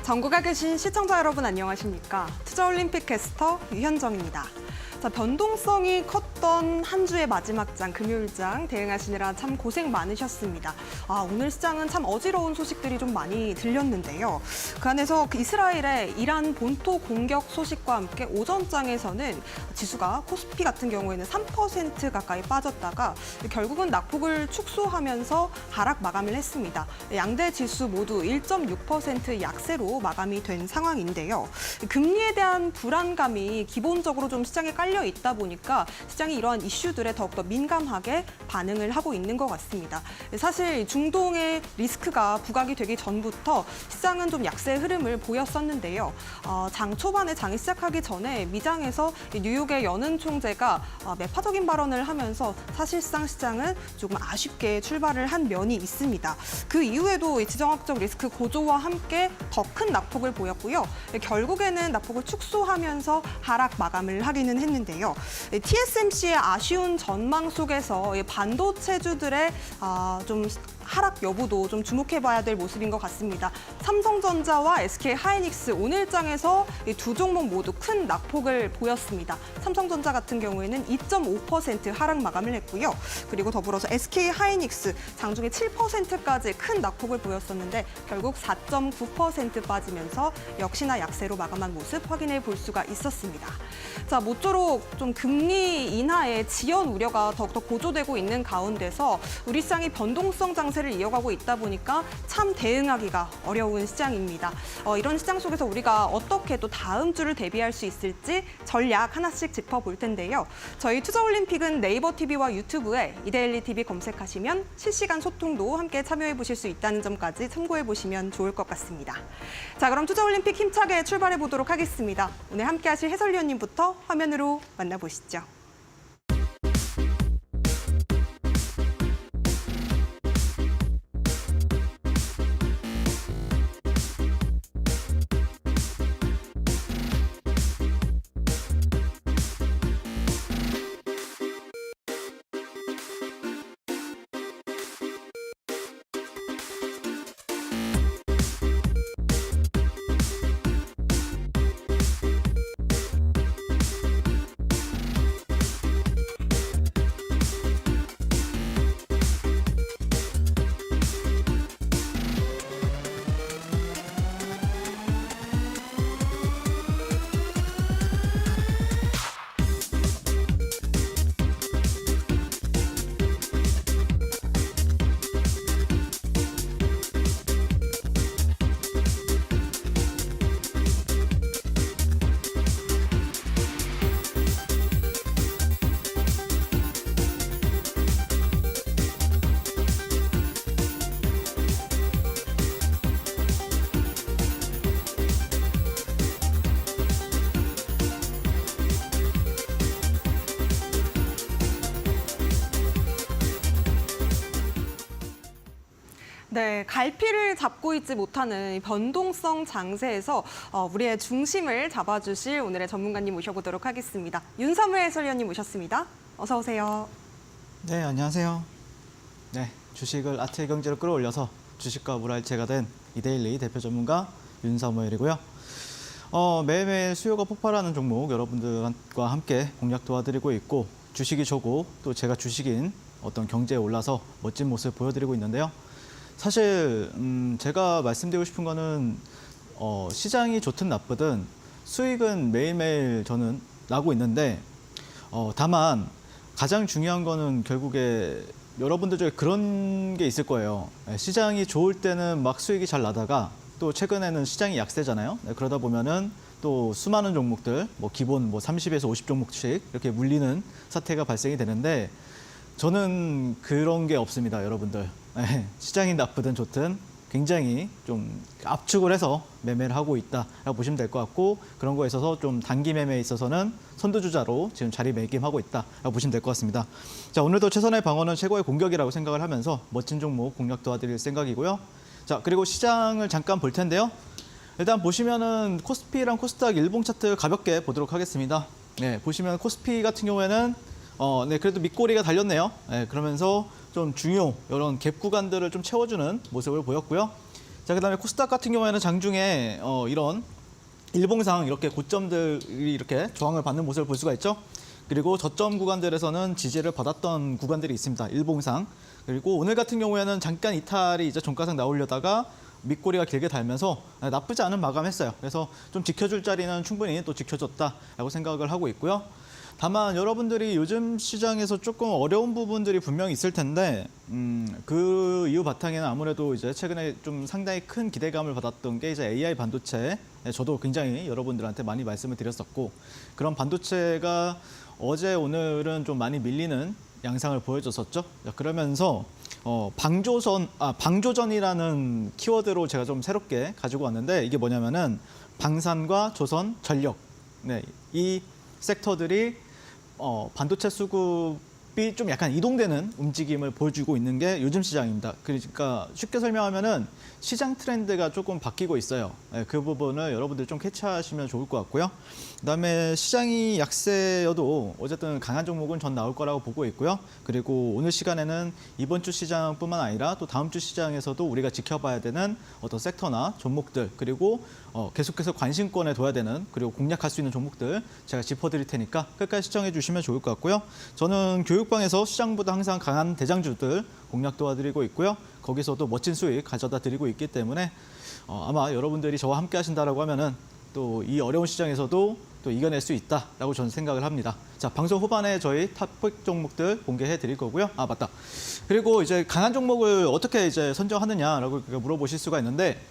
전국에 계신 시청자 여러분 안녕하십니까? 투자올림픽 캐스터 유현정입니다. 자, 변동성이 컸던 한 주의 마지막 장, 금요일장 대응하시느라 참 고생 많으셨습니다. 오늘 시장은 참 어지러운 소식들이 좀 많이 들렸는데요. 그 안에서 이스라엘의 이란 본토 공격 소식과 함께 오전장에서는 지수가 코스피 같은 경우에는 3% 가까이 빠졌다가 결국은 낙폭을 축소하면서 하락 마감을 했습니다. 양대 지수 모두 1.6% 약세로 마감이 된 상황인데요. 금리에 대한 불안감이 기본적으로 좀 시장에 깔려 있다 보니까 시장이 이러한 이슈들에 더욱더 민감하게 반응을 하고 있는 것 같습니다. 사실 중동의 리스크가 부각이 되기 전부터 시장은 좀 약세 흐름을 보였었는데요. 장 초반에 장이 시작하기 전에 미장에서 뉴욕의 연은 총재가 매파적인 발언을 하면서 사실상 시장은 조금 아쉽게 출발을 한 면이 있습니다. 그 이후에도 지정학적 리스크 고조와 함께 더 큰 낙폭을 보였고요. 결국에는 낙폭을 축소하면서 하락 마감을 하기는 했는데요. TSMC의 아쉬운 전망 속에서 반도체주들의 좀 하락 여부도 좀 주목해봐야 될 모습인 것 같습니다. 삼성전자와 SK하이닉스 오늘장에서 이 두 종목 모두 큰 낙폭을 보였습니다. 삼성전자 같은 경우에는 2.5% 하락 마감을 했고요. 그리고 더불어서 SK하이닉스 장중에 7%까지 큰 낙폭을 보였었는데 결국 4.9% 빠지면서 역시나 약세로 마감한 모습 확인해 볼 수가 있었습니다. 자, 모쪼록 좀 금리 인하의 지연 우려가 더욱더 고조되고 있는 가운데서 우리 시장이 변동성 장세를 이어가고 있다 보니까 참 대응하기가 어려운 시장입니다. 이런 시장 속에서 우리가 어떻게 또 다음 주를 대비할 수 있을지 전략 하나씩 짚어볼 텐데요. 저희 투자올림픽은 네이버 TV와 유튜브에 이데일리 TV 검색하시면 실시간 소통도 함께 참여해 보실 수 있다는 점까지 참고해 보시면 좋을 것 같습니다. 자, 그럼 투자올림픽 힘차게 출발해 보도록 하겠습니다. 오늘 함께 하실 해설위원님부터 화면으로 만나보시죠. 네, 갈피를 잡고 있지 못하는 변동성 장세에서 우리의 중심을 잡아주실 오늘의 전문가님 모셔보도록 하겠습니다. 윤섬을 해설위원님 모셨습니다. 어서 오세요. 네, 안녕하세요. 네, 주식을 아트의 경제로 끌어올려서 주식과 물알체가 된 이데일리 대표 전문가 윤섬을이고요. 매일매일 수요가 폭발하는 종목 여러분들과 함께 공략 도와드리고 있고 주식이 좋고 또 제가 주식인 어떤 경제에 올라서 멋진 모습 보여드리고 있는데요. 사실 제가 말씀드리고 싶은 거는 시장이 좋든 나쁘든 수익은 매일매일 저는 나고 있는데 다만 가장 중요한 거는 결국에 여러분들 중에 그런 게 있을 거예요. 시장이 좋을 때는 막 수익이 잘 나다가 또 최근에는 시장이 약세잖아요. 그러다 보면은 또 수많은 종목들 기본 30에서 50 종목씩 이렇게 물리는 사태가 발생이 되는데 저는 그런 게 없습니다, 여러분들. 시장이 나쁘든 좋든 굉장히 좀 압축을 해서 매매를 하고 있다라고 보시면 될 것 같고 그런 거에 있어서 좀 단기 매매에 있어서는 선두주자로 지금 자리매김하고 있다라고 보시면 될 것 같습니다. 자, 오늘도 최선의 방어는 최고의 공격이라고 생각을 하면서 멋진 종목 공략 도와드릴 생각이고요. 자, 그리고 시장을 잠깐 볼 텐데요. 일단 보시면은 코스피랑 코스닥 일봉 차트 가볍게 보도록 하겠습니다. 네, 보시면 코스피 같은 경우에는 네, 그래도 밑꼬리가 달렸네요. 네, 그러면서 좀 중요 이런 갭 구간들을 좀 채워주는 모습을 보였고요. 자, 그다음에 코스닥 같은 경우에는 장중에 이런 일봉상 이렇게 고점들이 이렇게 저항을 받는 모습을 볼 수가 있죠. 그리고 저점 구간들에서는 지지를 받았던 구간들이 있습니다. 일봉상. 그리고 오늘 같은 경우에는 잠깐 이탈이 이제 종가상 나오려다가 밑꼬리가 길게 달면서 나쁘지 않은 마감했어요. 그래서 좀 지켜줄 자리는 충분히 또 지켜줬다라고 생각을 하고 있고요. 다만 여러분들이 요즘 시장에서 조금 어려운 부분들이 분명히 있을 텐데 그 이유 바탕에는 아무래도 이제 최근에 좀 상당히 큰 기대감을 받았던 게 이제 AI 반도체. 저도 굉장히 여러분들한테 많이 말씀을 드렸었고 그런 반도체가 어제 오늘은 좀 많이 밀리는 양상을 보여줬었죠. 그러면서 방조전이라는 키워드로 제가 좀 새롭게 가지고 왔는데 이게 뭐냐면은 방산과 조선, 전력 이 섹터들이 반도체 수급이 좀 약간 이동되는 움직임을 보여주고 있는 게 요즘 시장입니다. 그러니까 쉽게 설명하면은 시장 트렌드가 조금 바뀌고 있어요. 그 부분을 여러분들 좀 캐치하시면 좋을 것 같고요. 그다음에 시장이 약세여도 어쨌든 강한 종목은 전 나올 거라고 보고 있고요. 그리고 오늘 시간에는 이번 주 시장뿐만 아니라 또 다음 주 시장에서도 우리가 지켜봐야 되는 어떤 섹터나 종목들 그리고 계속해서 관심권에 둬야 되는 그리고 공략할 수 있는 종목들 제가 짚어드릴 테니까 끝까지 시청해 주시면 좋을 것 같고요. 저는 교육방에서 시장보다 항상 강한 대장주들 공략 도와드리고 있고요. 거기서도 멋진 수익 가져다 드리고 있기 때문에 아마 여러분들이 저와 함께 하신다라고 하면은 또 이 어려운 시장에서도 또 이겨낼 수 있다라고 저는 생각을 합니다. 자, 방송 후반에 저희 탑픽 종목들 공개해 드릴 거고요. 아, 맞다. 그리고 이제 강한 종목을 어떻게 이제 선정하느냐라고 물어보실 수가 있는데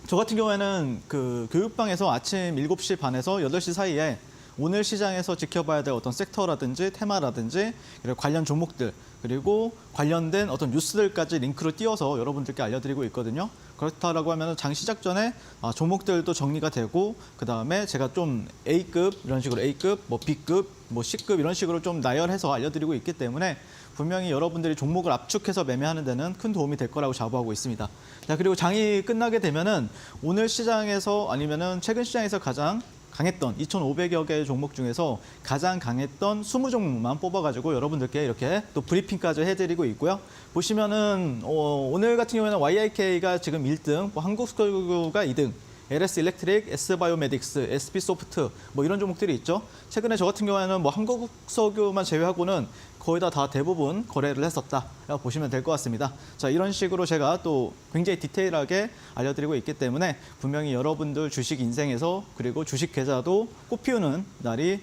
저 같은 경우에는 그 교육방에서 아침 7시 반에서 8시 사이에 오늘 시장에서 지켜봐야 될 어떤 섹터라든지 테마라든지 관련 종목들 그리고 관련된 어떤 뉴스들까지 링크를 띄워서 여러분들께 알려드리고 있거든요. 그렇다라고 하면 장 시작 전에 종목들도 정리가 되고 그다음에 제가 좀 A급 이런 식으로 A급, 뭐 B급, 뭐 C급 이런 식으로 좀 나열해서 알려드리고 있기 때문에 분명히 여러분들이 종목을 압축해서 매매하는 데는 큰 도움이 될 거라고 자부하고 있습니다. 자, 그리고 장이 끝나게 되면은 오늘 시장에서 아니면은 최근 시장에서 가장 강했던 2,500여 개의 종목 중에서 가장 강했던 20종목만 뽑아가지고 여러분들께 이렇게 또 브리핑까지 해드리고 있고요. 보시면은 오늘 같은 경우에는 YIK가 지금 1등, 뭐 한국석유가 2등, LS 일렉트릭, S바이오메딕스, SP소프트 뭐 이런 종목들이 있죠. 최근에 저 같은 경우에는 뭐 한국석유만 제외하고는 거의 다 대부분 거래를 했었다라고 보시면 될 것 같습니다. 자, 이런 식으로 제가 또 굉장히 디테일하게 알려드리고 있기 때문에 분명히 여러분들 주식 인생에서 그리고 주식 계좌도 꽃피우는 날이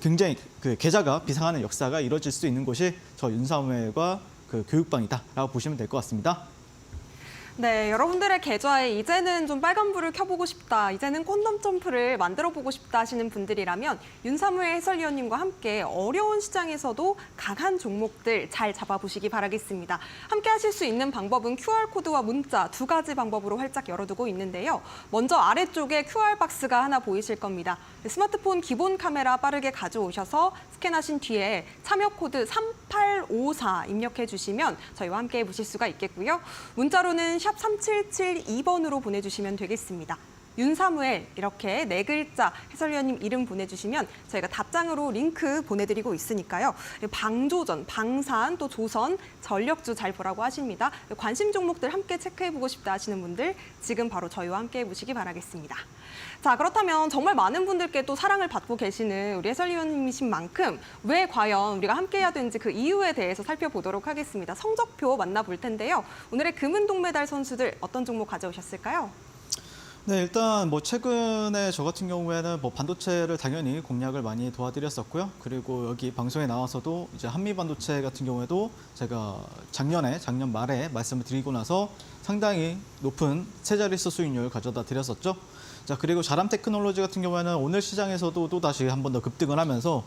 굉장히 그 계좌가 비상하는 역사가 이루어질 수 있는 곳이 저 윤사무엘과 그 교육방이다라고 보시면 될 것 같습니다. 네, 여러분들의 계좌에 이제는 좀 빨간불을 켜보고 싶다, 이제는 콘돔 점프를 만들어보고 싶다 하시는 분들이라면 윤사무엘 해설위원님과 함께 어려운 시장에서도 강한 종목들 잘 잡아보시기 바라겠습니다. 함께 하실 수 있는 방법은 QR코드와 문자 두 가지 방법으로 활짝 열어두고 있는데요. 먼저 아래쪽에 QR박스가 하나 보이실 겁니다. 스마트폰 기본 카메라 빠르게 가져오셔서 스캔하신 뒤에 참여 코드 3854 입력해 주시면 저희와 함께 해보실 수가 있겠고요. 문자로는 샵 3772번으로 보내주시면 되겠습니다. 윤사무엘 이렇게 4글자 해설위원님 이름 보내주시면 저희가 답장으로 링크 보내드리고 있으니까요. 방조전, 방산, 또 조선, 전력주 잘 보라고 하십니다. 관심 종목들 함께 체크해보고 싶다 하시는 분들 지금 바로 저희와 함께 해보시기 바라겠습니다. 자, 그렇다면 정말 많은 분들께 또 사랑을 받고 계시는 우리 해설위원님이신 만큼 왜 과연 우리가 함께해야 되는지 그 이유에 대해서 살펴보도록 하겠습니다. 성적표 만나볼 텐데요. 오늘의 금은 동메달 선수들 어떤 종목 가져오셨을까요? 네, 일단 뭐 최근에 저 같은 경우에는 뭐 반도체를 당연히 공략을 많이 도와드렸었고요. 그리고 여기 방송에 나와서도 이제 한미 반도체 같은 경우에도 제가 작년 말에 말씀을 드리고 나서 상당히 높은 세 자릿수 수익률 가져다 드렸었죠. 자, 그리고 자람 테크놀로지 같은 경우에는 오늘 시장에서도 또 다시 한 번 더 급등을 하면서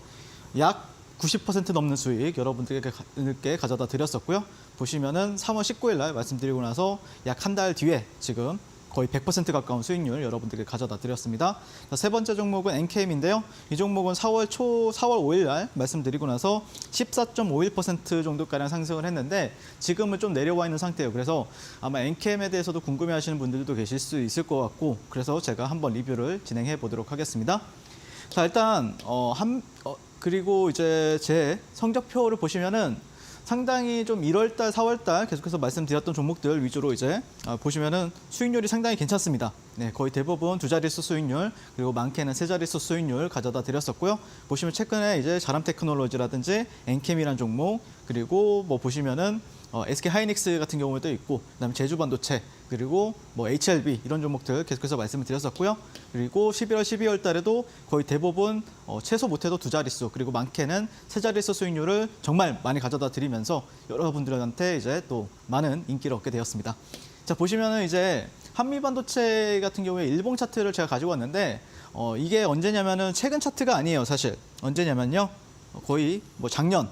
약 90% 넘는 수익 여러분들께 가져다 드렸었고요. 보시면은 3월 19일 날 말씀드리고 나서 약 한 달 뒤에 지금 거의 100% 가까운 수익률 여러분들께 가져다 드렸습니다. 세 번째 종목은 NKM인데요. 이 종목은 4월 5일 날 말씀드리고 나서 14.51% 정도가량 상승을 했는데 지금은 좀 내려와 있는 상태예요. 그래서 아마 NKM에 대해서도 궁금해하시는 분들도 계실 수 있을 것 같고 그래서 제가 한번 리뷰를 진행해 보도록 하겠습니다. 자, 일단 그리고 이제 제 성적표를 보시면은 상당히 좀 1월달, 4월달 계속해서 말씀드렸던 종목들 위주로 이제 보시면은 수익률이 상당히 괜찮습니다. 네, 거의 대부분 두 자릿수 수익률 그리고 많게는 세 자릿수 수익률 가져다 드렸었고요. 보시면 최근에 이제 자람테크놀로지라든지 엔캠이라는 종목 그리고 뭐 보시면은 SK 하이닉스 같은 경우도 있고 그다음에 제주반도체 그리고 뭐 HLB 이런 종목들 계속해서 말씀을 드렸었고요. 그리고 11월, 12월 달에도 거의 대부분 최소 못해도 두 자릿수 그리고 많게는 세 자릿수 수익률을 정말 많이 가져다 드리면서 여러분들한테 이제 또 많은 인기를 얻게 되었습니다. 자, 보시면은 이제 한미반도체 같은 경우에 일봉 차트를 제가 가지고 왔는데 이게 언제냐면은 최근 차트가 아니에요, 사실. 언제냐면요. 거의 뭐 작년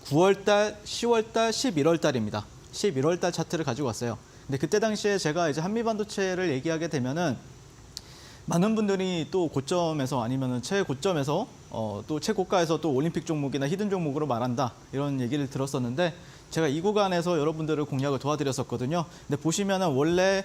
9월 달, 10월 달, 11월 달입니다. 11월 달 차트를 가지고 왔어요. 근데 그때 당시에 제가 이제 한미반도체를 얘기하게 되면은 많은 분들이 또 고점에서 아니면은 최고점에서 또 최고가에서 또 올림픽 종목이나 히든 종목으로 말한다 이런 얘기를 들었었는데 제가 이 구간에서 여러분들을 공략을 도와드렸었거든요. 근데 보시면은 원래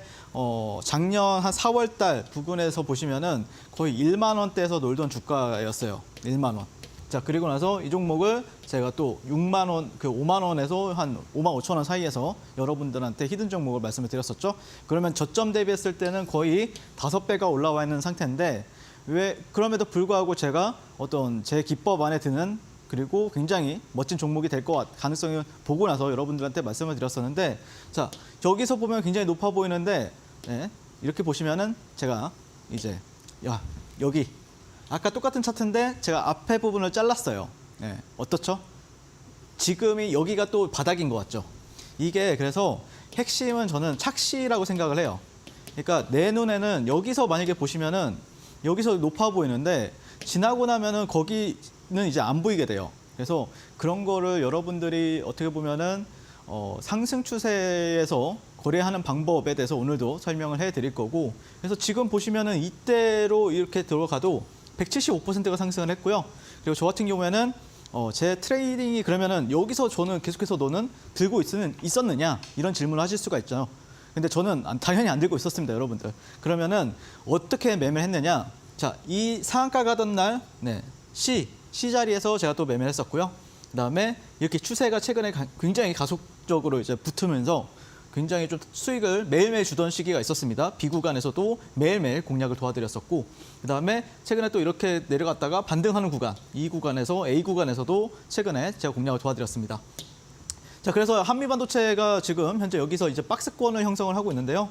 작년 한 4월 달 부근에서 보시면은 거의 1만 원대에서 놀던 주가였어요. 1만 원. 자, 그리고 나서 이 종목을 제가 또 6만 원, 5만 원에서 한 5만 5천 원 사이에서 여러분들한테 히든 종목을 말씀을 드렸었죠. 그러면 저점 대비했을 때는 거의 5배가 올라와 있는 상태인데 그럼에도 불구하고 제가 어떤 제 기법 안에 드는 그리고 굉장히 멋진 종목이 될 가능성을 보고 나서 여러분들한테 말씀을 드렸었는데 자, 여기서 보면 굉장히 높아 보이는데 네, 이렇게 보시면은 제가 이제 여기 아까 똑같은 차트인데 제가 앞에 부분을 잘랐어요. 네, 어떻죠? 지금이 여기가 또 바닥인 것 같죠? 이게 그래서 핵심은 저는 착시라고 생각을 해요. 그러니까 내 눈에는 여기서 만약에 보시면은 여기서 높아 보이는데 지나고 나면은 거기는 이제 안 보이게 돼요. 그래서 그런 거를 여러분들이 어떻게 보면은 상승 추세에서 거래하는 방법에 대해서 오늘도 설명을 해드릴 거고 그래서 지금 보시면은 이때로 이렇게 들어가도 175%가 상승을 했고요. 그리고 저 같은 경우에는 제 트레이딩이 그러면은 여기서 저는 계속해서 너는 들고 있었느냐 이런 질문을 하실 수가 있죠. 근데 저는 당연히 안 들고 있었습니다, 여러분들. 그러면은 어떻게 매매를 했느냐? 자, 이 상한가 가던 날, 네, C 자리에서 제가 또 매매를 했었고요. 그다음에 이렇게 추세가 최근에 굉장히 가속적으로 이제 붙으면서 굉장히 좀 수익을 매일매일 주던 시기가 있었습니다. B 구간에서도 매일매일 공략을 도와드렸었고 그다음에 최근에 또 이렇게 내려갔다가 반등하는 구간, 이 구간에서 A 구간에서도 최근에 제가 공략을 도와드렸습니다. 자, 그래서 한미반도체가 지금 현재 여기서 이제 박스권을 형성을 하고 있는데요.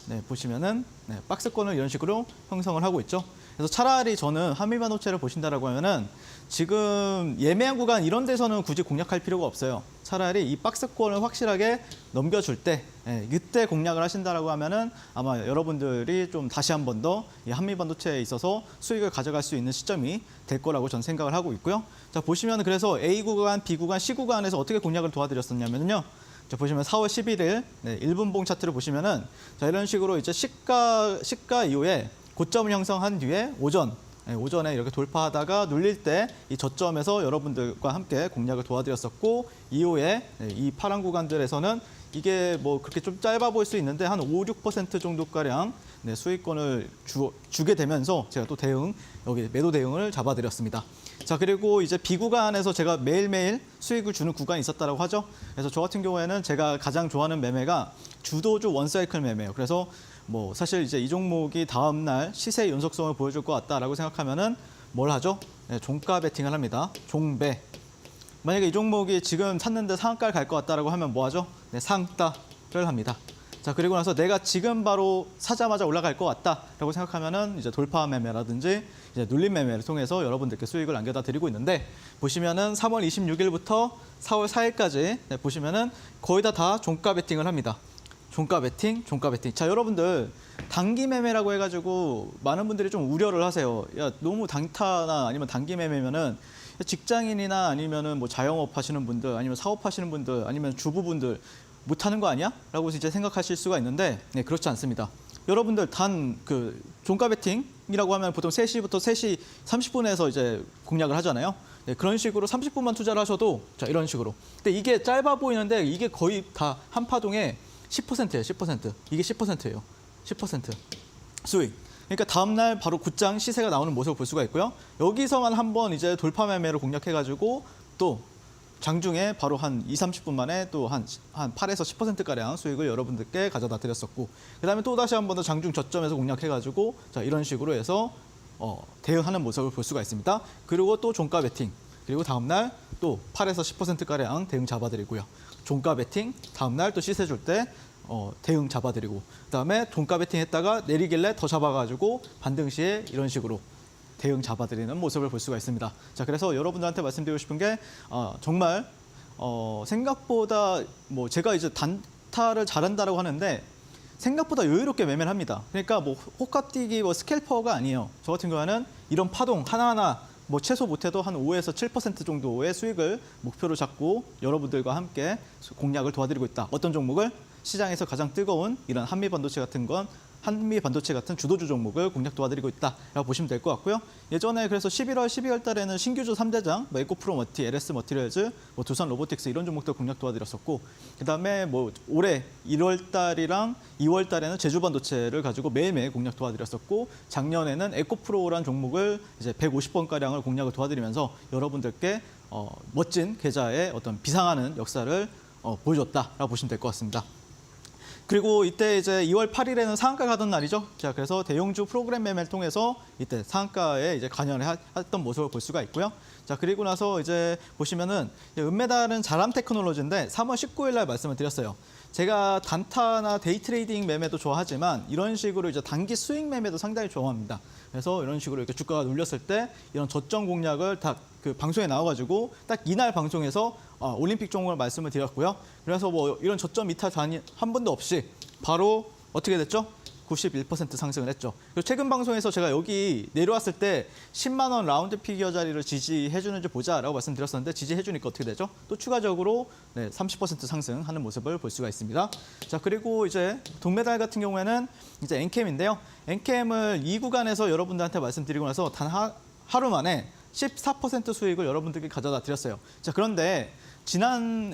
네, 보시면은 박스권을 이런 식으로 형성을 하고 있죠. 그래서 차라리 저는 한미반도체를 보신다라고 하면은 지금 예매한 구간 이런 데서는 굳이 공략할 필요가 없어요. 차라리 이 박스권을 확실하게 넘겨줄 때 이때 공략을 하신다라고 하면은 아마 여러분들이 좀 다시 한 번 더 이 한미반도체에 있어서 수익을 가져갈 수 있는 시점이 될 거라고 저는 생각을 하고 있고요. 자, 보시면 그래서 A 구간, B 구간, C 구간에서 어떻게 공략을 도와드렸었냐면요. 자, 보시면 4월 11일 1분봉 차트를 보시면은 자, 이런 식으로 이제 시가 이후에 고점을 형성한 뒤에 오전에 이렇게 돌파하다가 눌릴 때 이 저점에서 여러분들과 함께 공략을 도와드렸었고 이후에 이 파란 구간들에서는 이게 뭐 그렇게 좀 짧아 보일 수 있는데 한 5, 6% 정도가량 수익권을 주게 되면서 제가 또 여기 매도 대응을 잡아드렸습니다. 자, 그리고 이제 B 구간에서 제가 매일매일 수익을 주는 구간이 있었다고 하죠. 그래서 저 같은 경우에는 제가 가장 좋아하는 매매가 주도주 원사이클 매매예요. 그래서 뭐 사실 이제 이 종목이 다음 날 시세 연속성을 보여줄 것 같다라고 생각하면은 뭘 하죠? 종가 베팅을 합니다. 종배. 만약에 이 종목이 지금 샀는데 상한가를 갈 것 같다라고 하면 뭐 하죠? 상따를 합니다. 자, 그리고 나서 내가 지금 바로 사자마자 올라갈 것 같다라고 생각하면은 이제 돌파 매매라든지 이제 눌림 매매를 통해서 여러분들께 수익을 안겨다 드리고 있는데 보시면은 3월 26일부터 4월 4일까지 보시면은 거의 다 종가 베팅을 합니다. 종가 베팅. 자, 여러분들 단기 매매라고 해가지고 많은 분들이 좀 우려를 하세요. 야, 너무 단타나 아니면 단기 매매면은 직장인이나 아니면은 뭐 자영업 하시는 분들, 아니면 사업하시는 분들, 아니면 주부분들 못하는 거 아니야? 라고 이제 생각하실 수가 있는데 그렇지 않습니다. 여러분들 종가 베팅이라고 하면 보통 3시부터 3시 30분에서 이제 공략을 하잖아요. 그런 식으로 30분만 투자를 하셔도 자, 이런 식으로. 근데 이게 짧아 보이는데 이게 거의 다 한 파동에 10%예요, 10%. 이게 10%예요. 10% 수익. 그러니까 다음날 바로 곧장 시세가 나오는 모습을 볼 수가 있고요. 여기서만 한번 이제 돌파 매매를 공략해가지고 또 장중에 바로 한 2, 30분 만에 또 한 8에서 10%가량 수익을 여러분들께 가져다 드렸었고, 그다음에 또 다시 한 번 더 장중 저점에서 공략해가지고 자, 이런 식으로 해서 대응하는 모습을 볼 수가 있습니다. 그리고 또 종가 베팅, 그리고 다음날 또 8에서 10%가량 대응 잡아드리고요. 종가 베팅, 다음날 또 시세 줄 때 대응 잡아드리고, 그다음에 종가 베팅 했다가 내리길래 더 잡아가지고 반등 시에 이런 식으로 대응 잡아드리는 모습을 볼 수가 있습니다. 자, 그래서 여러분들한테 말씀드리고 싶은 게 정말 생각보다 뭐 제가 이제 단타를 잘한다라고 하는데 생각보다 여유롭게 매매를 합니다. 그러니까 뭐 호가뛰기 뭐 스캘퍼가 아니에요. 저 같은 경우는 이런 파동 하나하나 뭐 최소 못해도 한 5에서 7% 정도의 수익을 목표로 잡고 여러분들과 함께 공략을 도와드리고 있다. 어떤 종목을? 시장에서 가장 뜨거운 이런 한미 반도체 같은 주도주 종목을 공략 도와드리고 있다라고 보시면 될 것 같고요. 예전에 그래서 11월, 12월 달에는 신규주 3대장, 뭐 에코프로 머티, LS 머티리얼즈, 뭐 두산 로보틱스 이런 종목들 공략 도와드렸었고, 그다음에 뭐 올해 1월 달이랑 2월 달에는 제주 반도체를 가지고 매일매일 공략 도와드렸었고, 작년에는 에코프로라는 종목을 이제 150번 가량을 공략을 도와드리면서 여러분들께 멋진 계좌의 어떤 비상하는 역사를 보여줬다라고 보시면 될 것 같습니다. 그리고 이때 이제 2월 8일에는 상한가 가던 날이죠. 자, 그래서 대형주 프로그램 매매를 통해서 이때 상한가에 이제 관여를 했던 모습을 볼 수가 있고요. 자, 그리고 나서 이제 보시면은 은메달은 자람 테크놀로지인데 3월 19일 날 말씀을 드렸어요. 제가 단타나 데이 트레이딩 매매도 좋아하지만 이런 식으로 이제 단기 수익 매매도 상당히 좋아합니다. 그래서 이런 식으로 이렇게 주가가 눌렸을 때 이런 저점 공략을 다 그 방송에 나와가지고 딱 이날 방송에서 올림픽 종목을 말씀을 드렸고요. 그래서 뭐 이런 저점 이탈 한 번도 없이 바로 어떻게 됐죠? 91% 상승을 했죠. 그리고 최근 방송에서 제가 여기 내려왔을 때 10만 원 라운드 피겨 자리를 지지해 주는지 보자라고 말씀드렸었는데 지지해 주니까 어떻게 되죠? 또 추가적으로 30% 상승하는 모습을 볼 수가 있습니다. 자, 그리고 이제 동메달 같은 경우에는 이제 엔캠인데요. 엔캠을 이 구간에서 여러분들한테 말씀드리고 나서 단 하루 만에 14% 수익을 여러분들께 가져다 드렸어요. 자, 그런데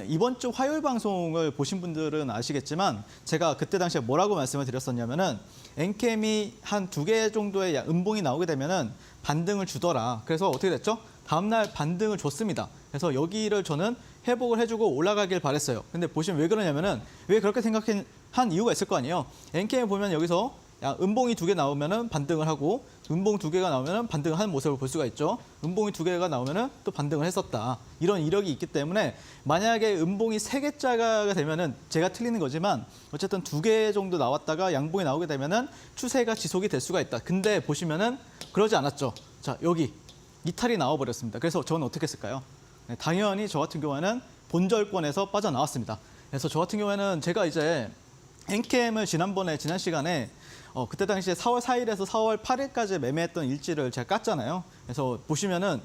이번 주 화요일 방송을 보신 분들은 아시겠지만 제가 그때 당시에 뭐라고 말씀을 드렸었냐면은 엔캠이 한 2개 정도의 음봉이 나오게 되면은 반등을 주더라. 그래서 어떻게 됐죠? 다음날 반등을 줬습니다. 그래서 여기를 저는 회복을 해주고 올라가길 바랬어요. 근데 보시면 왜 그러냐면은 왜 그렇게 생각한 이유가 있을 거 아니에요. 엔캠을 보면 여기서 음봉이 2개 나오면은 반등을 하고 음봉 2개가 나오면은 반등을 하는 모습을 볼 수가 있죠. 음봉이 2개가 나오면은 또 반등을 했었다. 이런 이력이 있기 때문에 만약에 음봉이 3개짜가 되면은 제가 틀리는 거지만 어쨌든 2개 정도 나왔다가 양봉이 나오게 되면은 추세가 지속이 될 수가 있다. 근데 보시면은 그러지 않았죠. 자, 여기 이탈이 나와 버렸습니다. 그래서 저는 어떻게 했을까요? 당연히 저 같은 경우에는 본절권에서 빠져나왔습니다. 그래서 저 같은 경우에는 제가 이제 엔캠을 지난 시간에 그때 당시에 4월 4일에서 4월 8일까지 매매했던 일지를 제가 깠잖아요. 그래서 보시면은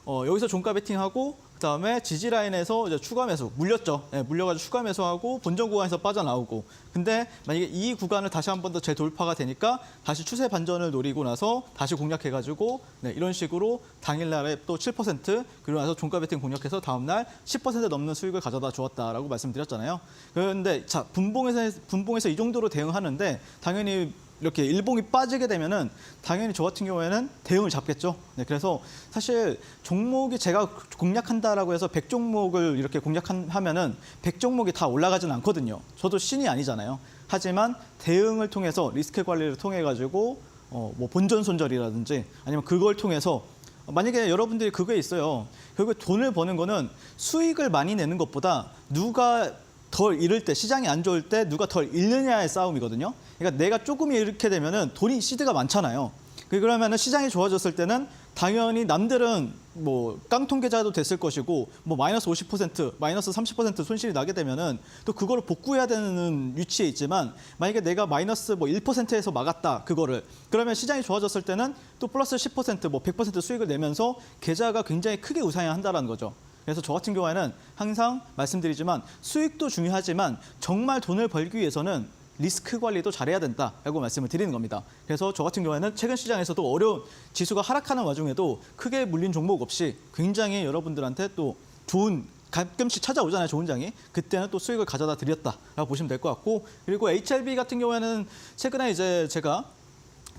여기서 종가 베팅하고 그다음에 지지 라인에서 이제 추가 매수 물렸죠. 물려가지고 추가 매수하고 본전 구간에서 빠져나오고. 근데 만약에 이 구간을 다시 한 번 더 재돌파가 되니까 다시 추세 반전을 노리고 나서 다시 공략해가지고 이런 식으로 당일날에 또 7% 그리고 나서 종가 베팅 공략해서 다음날 10% 넘는 수익을 가져다 주었다라고 말씀드렸잖아요. 그런데 자 분봉에서 이 정도로 대응하는데 당연히 이렇게 일봉이 빠지게 되면은 당연히 저 같은 경우에는 대응을 잡겠죠. 그래서 사실 종목이 제가 공략한다라고 해서 100종목을 이렇게 공략하면은 100종목이 다 올라가진 않거든요. 저도 신이 아니잖아요. 하지만 대응을 통해서 리스크 관리를 통해 가지고 뭐 본전 손절이라든지 아니면 그걸 통해서 만약에 여러분들이 그게 있어요. 결국 돈을 버는 거는 수익을 많이 내는 것보다 누가 덜 잃을 때, 시장이 안 좋을 때 누가 덜 잃느냐의 싸움이거든요. 그러니까 내가 조금 이렇게 되면은 돈이 시드가 많잖아요. 그러면은 시장이 좋아졌을 때는 당연히 남들은 뭐 깡통 계좌도 됐을 것이고 뭐 마이너스 50%, 마이너스 30% 손실이 나게 되면은 또 그거를 복구해야 되는 위치에 있지만 만약에 내가 마이너스 뭐 1%에서 막았다 그거를 그러면 시장이 좋아졌을 때는 또 플러스 10%, 뭐 100% 수익을 내면서 계좌가 굉장히 크게 우상향한다라는 거죠. 그래서 저 같은 경우에는 항상 말씀드리지만 수익도 중요하지만 정말 돈을 벌기 위해서는 리스크 관리도 잘해야 된다라고 말씀을 드리는 겁니다. 그래서 저 같은 경우에는 최근 시장에서도 어려운 지수가 하락하는 와중에도 크게 물린 종목 없이 굉장히 여러분들한테 또 좋은 가끔씩 찾아오잖아요, 좋은 장이. 그때는 또 수익을 가져다 드렸다라고 보시면 될 것 같고 그리고 HLB 같은 경우에는 최근에 이제 제가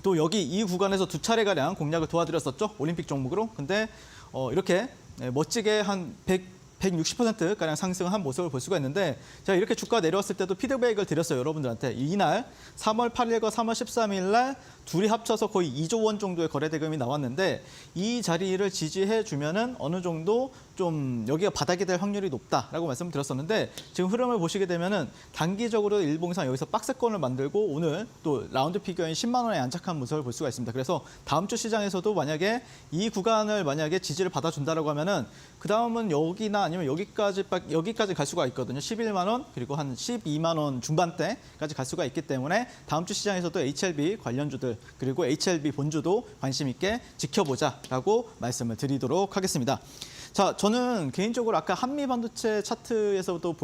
또 여기 이 구간에서 2차례가량 공략을 도와드렸었죠, 올림픽 종목으로. 근데 이렇게 멋지게 한 160%가량 상승한 모습을 볼 수가 있는데 제가 이렇게 주가 내려왔을 때도 피드백을 드렸어요. 여러분들한테. 이날 3월 8일과 3월 13일 날 둘이 합쳐서 거의 2조 원 정도의 거래 대금이 나왔는데 이 자리를 지지해 주면은 어느 정도 좀 여기가 바닥이 될 확률이 높다라고 말씀을 드렸었는데 지금 흐름을 보시게 되면은 단기적으로 일봉상 여기서 박스권을 만들고 오늘 또 라운드 피겨인 10만 원에 안착한 모습을 볼 수가 있습니다. 그래서 다음 주 시장에서도 만약에 이 구간을 만약에 지지를 받아준다라고 하면은 그 다음은 여기나 아니면 여기까지 갈 수가 있거든요. 11만 원 그리고 한 12만 원 중반대까지 갈 수가 있기 때문에 다음 주 시장에서도 HLB 관련주들 그리고 HLB 본주도 관심 있게 지켜보자라고 말씀을 드리도록 하겠습니다. 자, 저는 개인적으로 아까 한미반도체 차트에서도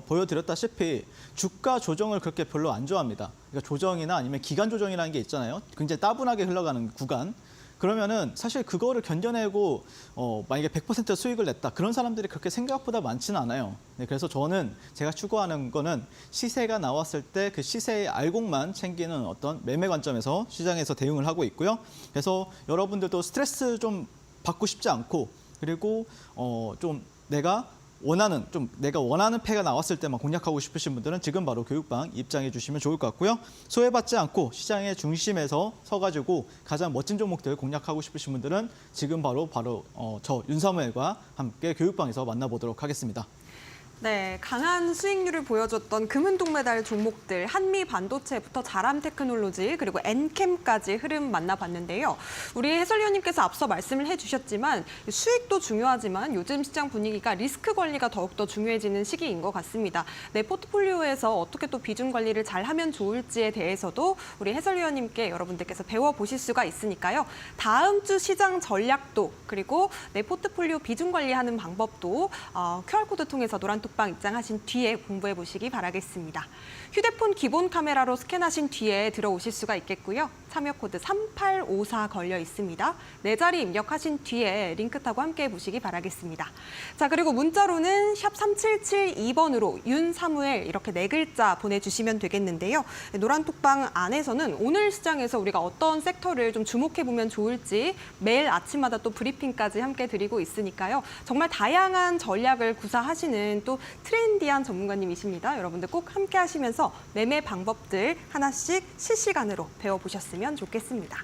보여드렸다시피 주가 조정을 그렇게 별로 안 좋아합니다. 그러니까 조정이나 아니면 기간 조정이라는 게 있잖아요. 굉장히 따분하게 흘러가는 구간. 그러면은 사실 그거를 견뎌내고 만약에 100% 수익을 냈다. 그런 사람들이 그렇게 생각보다 많지는 않아요. 네, 그래서 저는 제가 추구하는 거는 시세가 나왔을 때 그 시세의 알곡만 챙기는 어떤 매매 관점에서 시장에서 대응을 하고 있고요. 그래서 여러분들도 스트레스 좀 받고 싶지 않고 그리고 좀 내가 원하는 패가 나왔을 때만 공략하고 싶으신 분들은 지금 바로 교육방 입장해 주시면 좋을 것 같고요. 소외받지 않고 시장의 중심에서 서가지고 가장 멋진 종목들 공략하고 싶으신 분들은 지금 바로 저 윤사무엘과 함께 교육방에서 만나보도록 하겠습니다. 네, 강한 수익률을 보여줬던 금은동메달 종목들 한미 반도체부터 자람 테크놀로지 그리고 엔캠까지 흐름 만나봤는데요. 우리 해설위원님께서 앞서 말씀을 해주셨지만 수익도 중요하지만 요즘 시장 분위기가 리스크 관리가 더욱더 중요해지는 시기인 것 같습니다. 내 포트폴리오에서 어떻게 또 비중 관리를 잘하면 좋을지에 대해서도 우리 해설위원님께 여러분들께서 배워보실 수가 있으니까요. 다음 주 시장 전략도 그리고 내 포트폴리오 비중 관리하는 방법도 QR코드 통해서 노란톡방 입장하신 뒤에 공부해 보시기 바라겠습니다. 휴대폰 기본 카메라로 스캔하신 뒤에 들어오실 수가 있겠고요. 참여 코드 3854 걸려 있습니다. 네 자리 입력하신 뒤에 링크 타고 함께 보시기 바라겠습니다. 자, 그리고 문자로는 샵 3772번으로 윤사무엘 이렇게 네 글자 보내주시면 되겠는데요. 노란톡방 안에서는 오늘 시장에서 우리가 어떤 섹터를 좀 주목해 보면 좋을지 매일 아침마다 또 브리핑까지 함께 드리고 있으니까요. 정말 다양한 전략을 구사하시는 또 트렌디한 전문가님이십니다. 여러분들 꼭 함께 하시면서 매매 방법들 하나씩 실시간으로 배워보셨으면 좋겠습니다.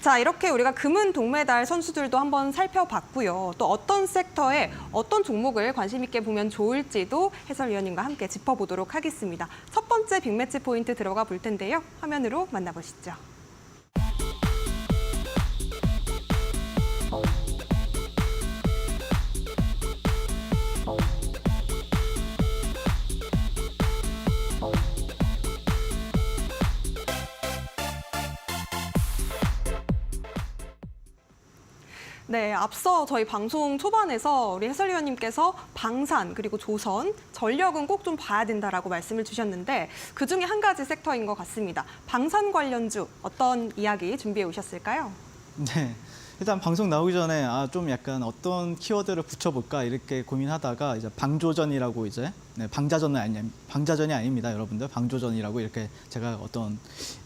자, 이렇게 우리가 금은 동메달 선수들도 한번 살펴봤고요. 또 어떤 섹터에 어떤 종목을 관심 있게 보면 좋을지도 해설위원님과 함께 짚어보도록 하겠습니다. 첫 번째 빅매치 포인트 들어가 볼 텐데요. 화면으로 만나보시죠. 네, 앞서 저희 방송 초반에서 우리 해설위원님께서 방산 그리고 조선, 전력은 꼭 좀 봐야 된다라고 말씀을 주셨는데 그중에 한 가지 섹터인 것 같습니다. 방산 관련주 어떤 이야기 준비해 오셨을까요? 네. 일단 방송 나오기 전에 좀 약간 어떤 키워드를 붙여볼까 이렇게 고민하다가 이제 방조전이라고 이제 방자전이 아닙니다, 여러분들. 방조전이라고 이렇게 제가 어떤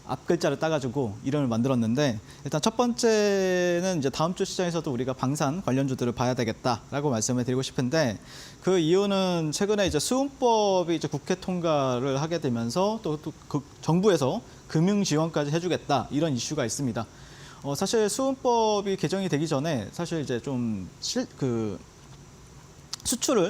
앞 글자를 따가지고 이름을 만들었는데 일단 첫 번째는 이제 다음 주 시장에서도 우리가 방산 관련주들을 봐야 되겠다라고 말씀을 드리고 싶은데 그 이유는 최근에 이제 수은법이 이제 국회 통과를 하게 되면서 또 그 정부에서 금융 지원까지 해주겠다 이런 이슈가 있습니다. 사실 수은법이 개정이 되기 전에 사실 이제 좀 수출을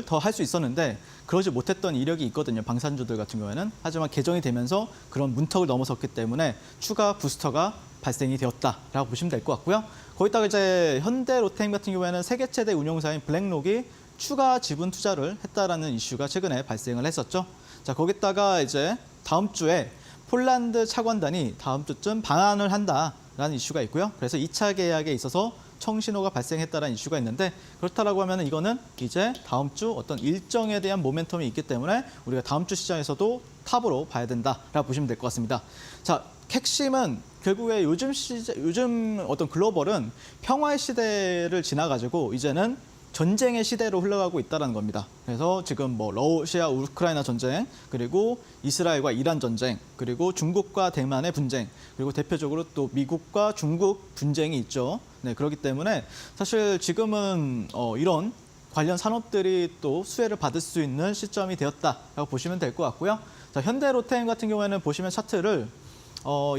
더 할 수 있었는데 그러지 못했던 이력이 있거든요. 방산주들 같은 경우에는. 하지만 개정이 되면서 그런 문턱을 넘어섰기 때문에 추가 부스터가 발생이 되었다라고 보시면 될 것 같고요. 거기다가 이제 현대로템 같은 경우에는 세계 최대 운용사인 블랙록이 추가 지분 투자를 했다라는 이슈가 최근에 발생을 했었죠. 자, 거기다가 이제 다음 주에 폴란드 차관단이 다음 주쯤 방한을 한다라는 이슈가 있고요. 그래서 2차 계약에 있어서 청신호가 발생했다는 이슈가 있는데 그렇다라고 하면 이거는 이제 다음 주 어떤 일정에 대한 모멘텀이 있기 때문에 우리가 다음 주 시장에서도 탑으로 봐야 된다라고 보시면 될 것 같습니다. 자, 핵심은 결국에 요즘 어떤 글로벌은 평화의 시대를 지나가지고 이제는 전쟁의 시대로 흘러가고 있다는 겁니다. 그래서 지금 뭐 러시아, 우크라이나 전쟁, 그리고 이스라엘과 이란 전쟁, 그리고 중국과 대만의 분쟁, 그리고 대표적으로 또 미국과 중국 분쟁이 있죠. 네, 그렇기 때문에 사실 지금은 이런 관련 산업들이 또 수혜를 받을 수 있는 시점이 되었다라고 보시면 될 것 같고요. 자, 현대로템 같은 경우에는 보시면 차트를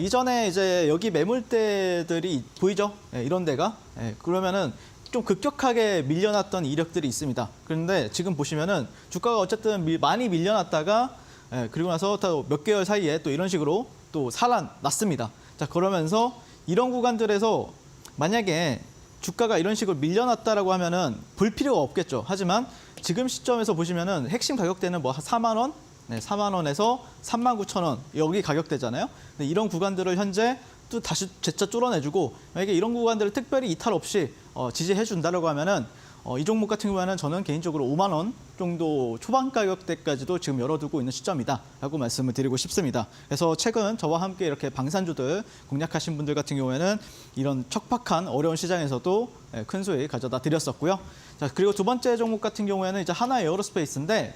이전에 이제 여기 매물대들이 보이죠? 이런 데가. 그러면은 좀 급격하게 밀려났던 이력들이 있습니다. 그런데 지금 보시면은 주가가 어쨌든 많이 밀려났다가 그리고 나서 몇 개월 사이에 또 이런 식으로 또 살아났습니다. 자, 그러면서 이런 구간들에서 만약에 주가가 이런 식으로 밀려났다라고 하면은 볼 필요가 없겠죠. 하지만 지금 시점에서 보시면은 핵심 가격대는 뭐 4만 원, 4만 원에서 3만 9천 원 여기 가격대잖아요. 근데 이런 구간들을 현재 또 다시 재차 뚫어내주고 만약에 이런 구간들을 특별히 이탈 없이 지지해준다라고 하면은 이 종목 같은 경우에는 저는 개인적으로 5만 원 정도 초반 가격대까지도 지금 열어두고 있는 시점이다라고 말씀을 드리고 싶습니다. 그래서 최근 저와 함께 이렇게 방산주들 공략하신 분들 같은 경우에는 이런 척박한 어려운 시장에서도 큰 수익 가져다 드렸었고요. 자, 그리고 두 번째 종목 같은 경우에는 이제 하나 에어로스페이스인데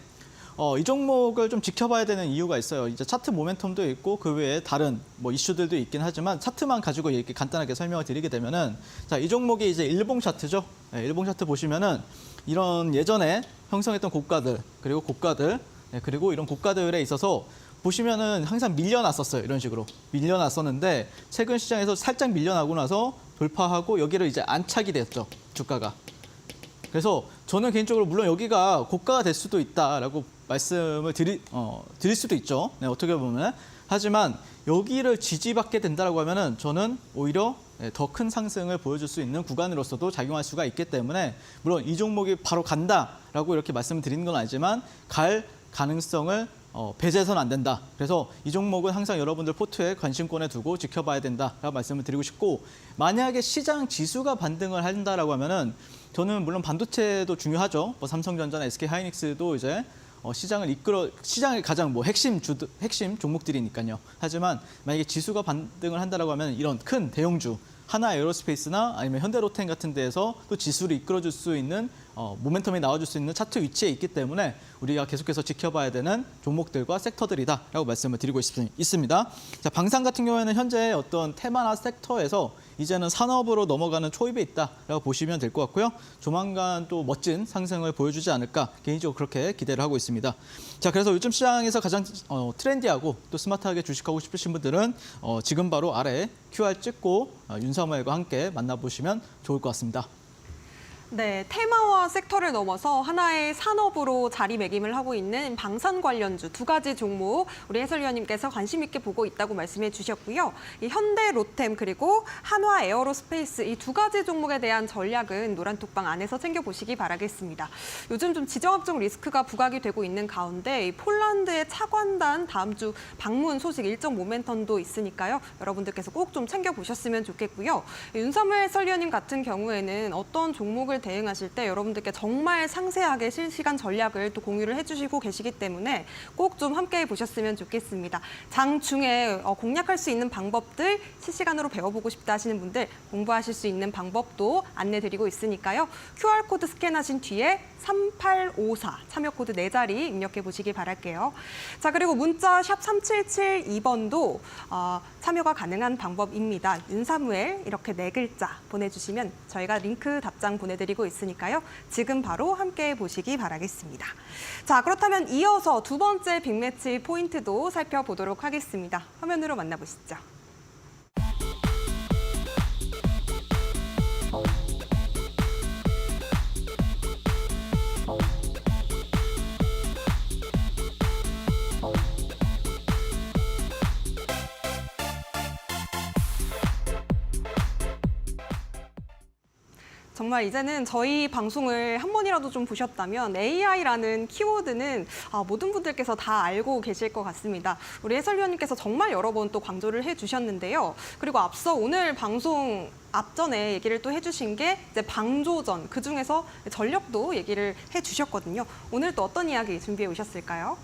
이 종목을 좀 지켜봐야 되는 이유가 있어요. 이제 차트 모멘텀도 있고 그 외에 다른 뭐 이슈들도 있긴 하지만 차트만 가지고 이렇게 간단하게 설명을 드리게 되면은 자, 이 종목이 이제 일봉 차트죠. 일봉 차트 보시면은 이런 예전에 형성했던 고가들 그리고 고가들 그리고 이런 고가들에 있어서 보시면은 항상 밀려났었어요. 이런 식으로 밀려났었는데 최근 시장에서 살짝 밀려나고 나서 돌파하고 여기를 이제 안착이 됐죠. 주가가. 그래서 저는 개인적으로 물론 여기가 고가가 될 수도 있다라고 말씀을 드릴 수도 있죠. 어떻게 보면. 하지만 여기를 지지받게 된다고 하면은 저는 오히려 더 큰 상승을 보여줄 수 있는 구간으로서도 작용할 수가 있기 때문에 물론 이 종목이 바로 간다라고 이렇게 말씀을 드리는 건 아니지만 갈 가능성을 배제해서는 안 된다. 그래서 이 종목은 항상 여러분들 포트에 관심권에 두고 지켜봐야 된다라고 말씀을 드리고 싶고 만약에 시장 지수가 반등을 한다라고 하면은 저는 물론 반도체도 중요하죠. 뭐 삼성전자나 SK하이닉스도 이제 시장을 가장 뭐 핵심 종목들이니까요. 하지만 만약에 지수가 반등을 한다라고 하면 이런 큰 대형주 하나 에어로스페이스나 아니면 현대로템 같은 데에서 또 지수를 이끌어줄 수 있는 모멘텀이 나와줄 수 있는 차트 위치에 있기 때문에 우리가 계속해서 지켜봐야 되는 종목들과 섹터들이다라고 말씀을 드리고 있습니다. 자, 방산 같은 경우에는 현재 어떤 테마나 섹터에서 이제는 산업으로 넘어가는 초입에 있다라고 보시면 될 것 같고요. 조만간 또 멋진 상승을 보여주지 않을까 개인적으로 그렇게 기대를 하고 있습니다. 자, 그래서 요즘 시장에서 가장 트렌디하고 또 스마트하게 주식하고 싶으신 분들은 지금 바로 아래 QR 찍고 윤사무엘과 함께 만나보시면 좋을 것 같습니다. 네, 테마와 섹터를 넘어서 하나의 산업으로 자리매김을 하고 있는 방산 관련주 두 가지 종목 우리 해설위원님께서 관심 있게 보고 있다고 말씀해 주셨고요. 이 현대로템 그리고 한화 에어로스페이스 이 두 가지 종목에 대한 전략은 노란톡방 안에서 챙겨보시기 바라겠습니다. 요즘 좀 지정학적 리스크가 부각이 되고 있는 가운데 이 폴란드의 차관단 다음 주 방문 소식 일정 모멘텀도 있으니까요. 여러분들께서 꼭 좀 챙겨보셨으면 좋겠고요. 윤사무엘 해설위원님 같은 경우에는 어떤 종목을 대응하실 때 여러분들께 정말 상세하게 실시간 전략을 또 공유를 해주시고 계시기 때문에 꼭 좀 함께 보셨으면 좋겠습니다. 장중에 공략할 수 있는 방법들 실시간으로 배워보고 싶다 하시는 분들 공부하실 수 있는 방법도 안내드리고 있으니까요. QR코드 스캔하신 뒤에 3854 참여코드 4자리 입력해 보시기 바랄게요. 자, 그리고 문자 샵 3772번도 참여가 가능한 방법입니다. 윤사무엘 이렇게 4글자 보내주시면 저희가 링크 답장 보내드리고 있으니까요. 지금 바로 함께 보시기 바라겠습니다. 자, 그렇다면 이어서 두 번째 빅매치 포인트도 살펴보도록 하겠습니다. 화면으로 만나보시죠. 정말 이제는 저희 방송을 한 번이라도 좀 보셨다면 AI라는 키워드는 모든 분들께서 다 알고 계실 것 같습니다. 우리 해설위원님께서 정말 여러 번 또 강조를 해주셨는데요. 그리고 앞서 오늘 방송 앞전에 얘기를 또 해주신 게 이제 방조전, 그중에서 전력도 얘기를 해주셨거든요. 오늘 또 어떤 이야기 준비해 오셨을까요?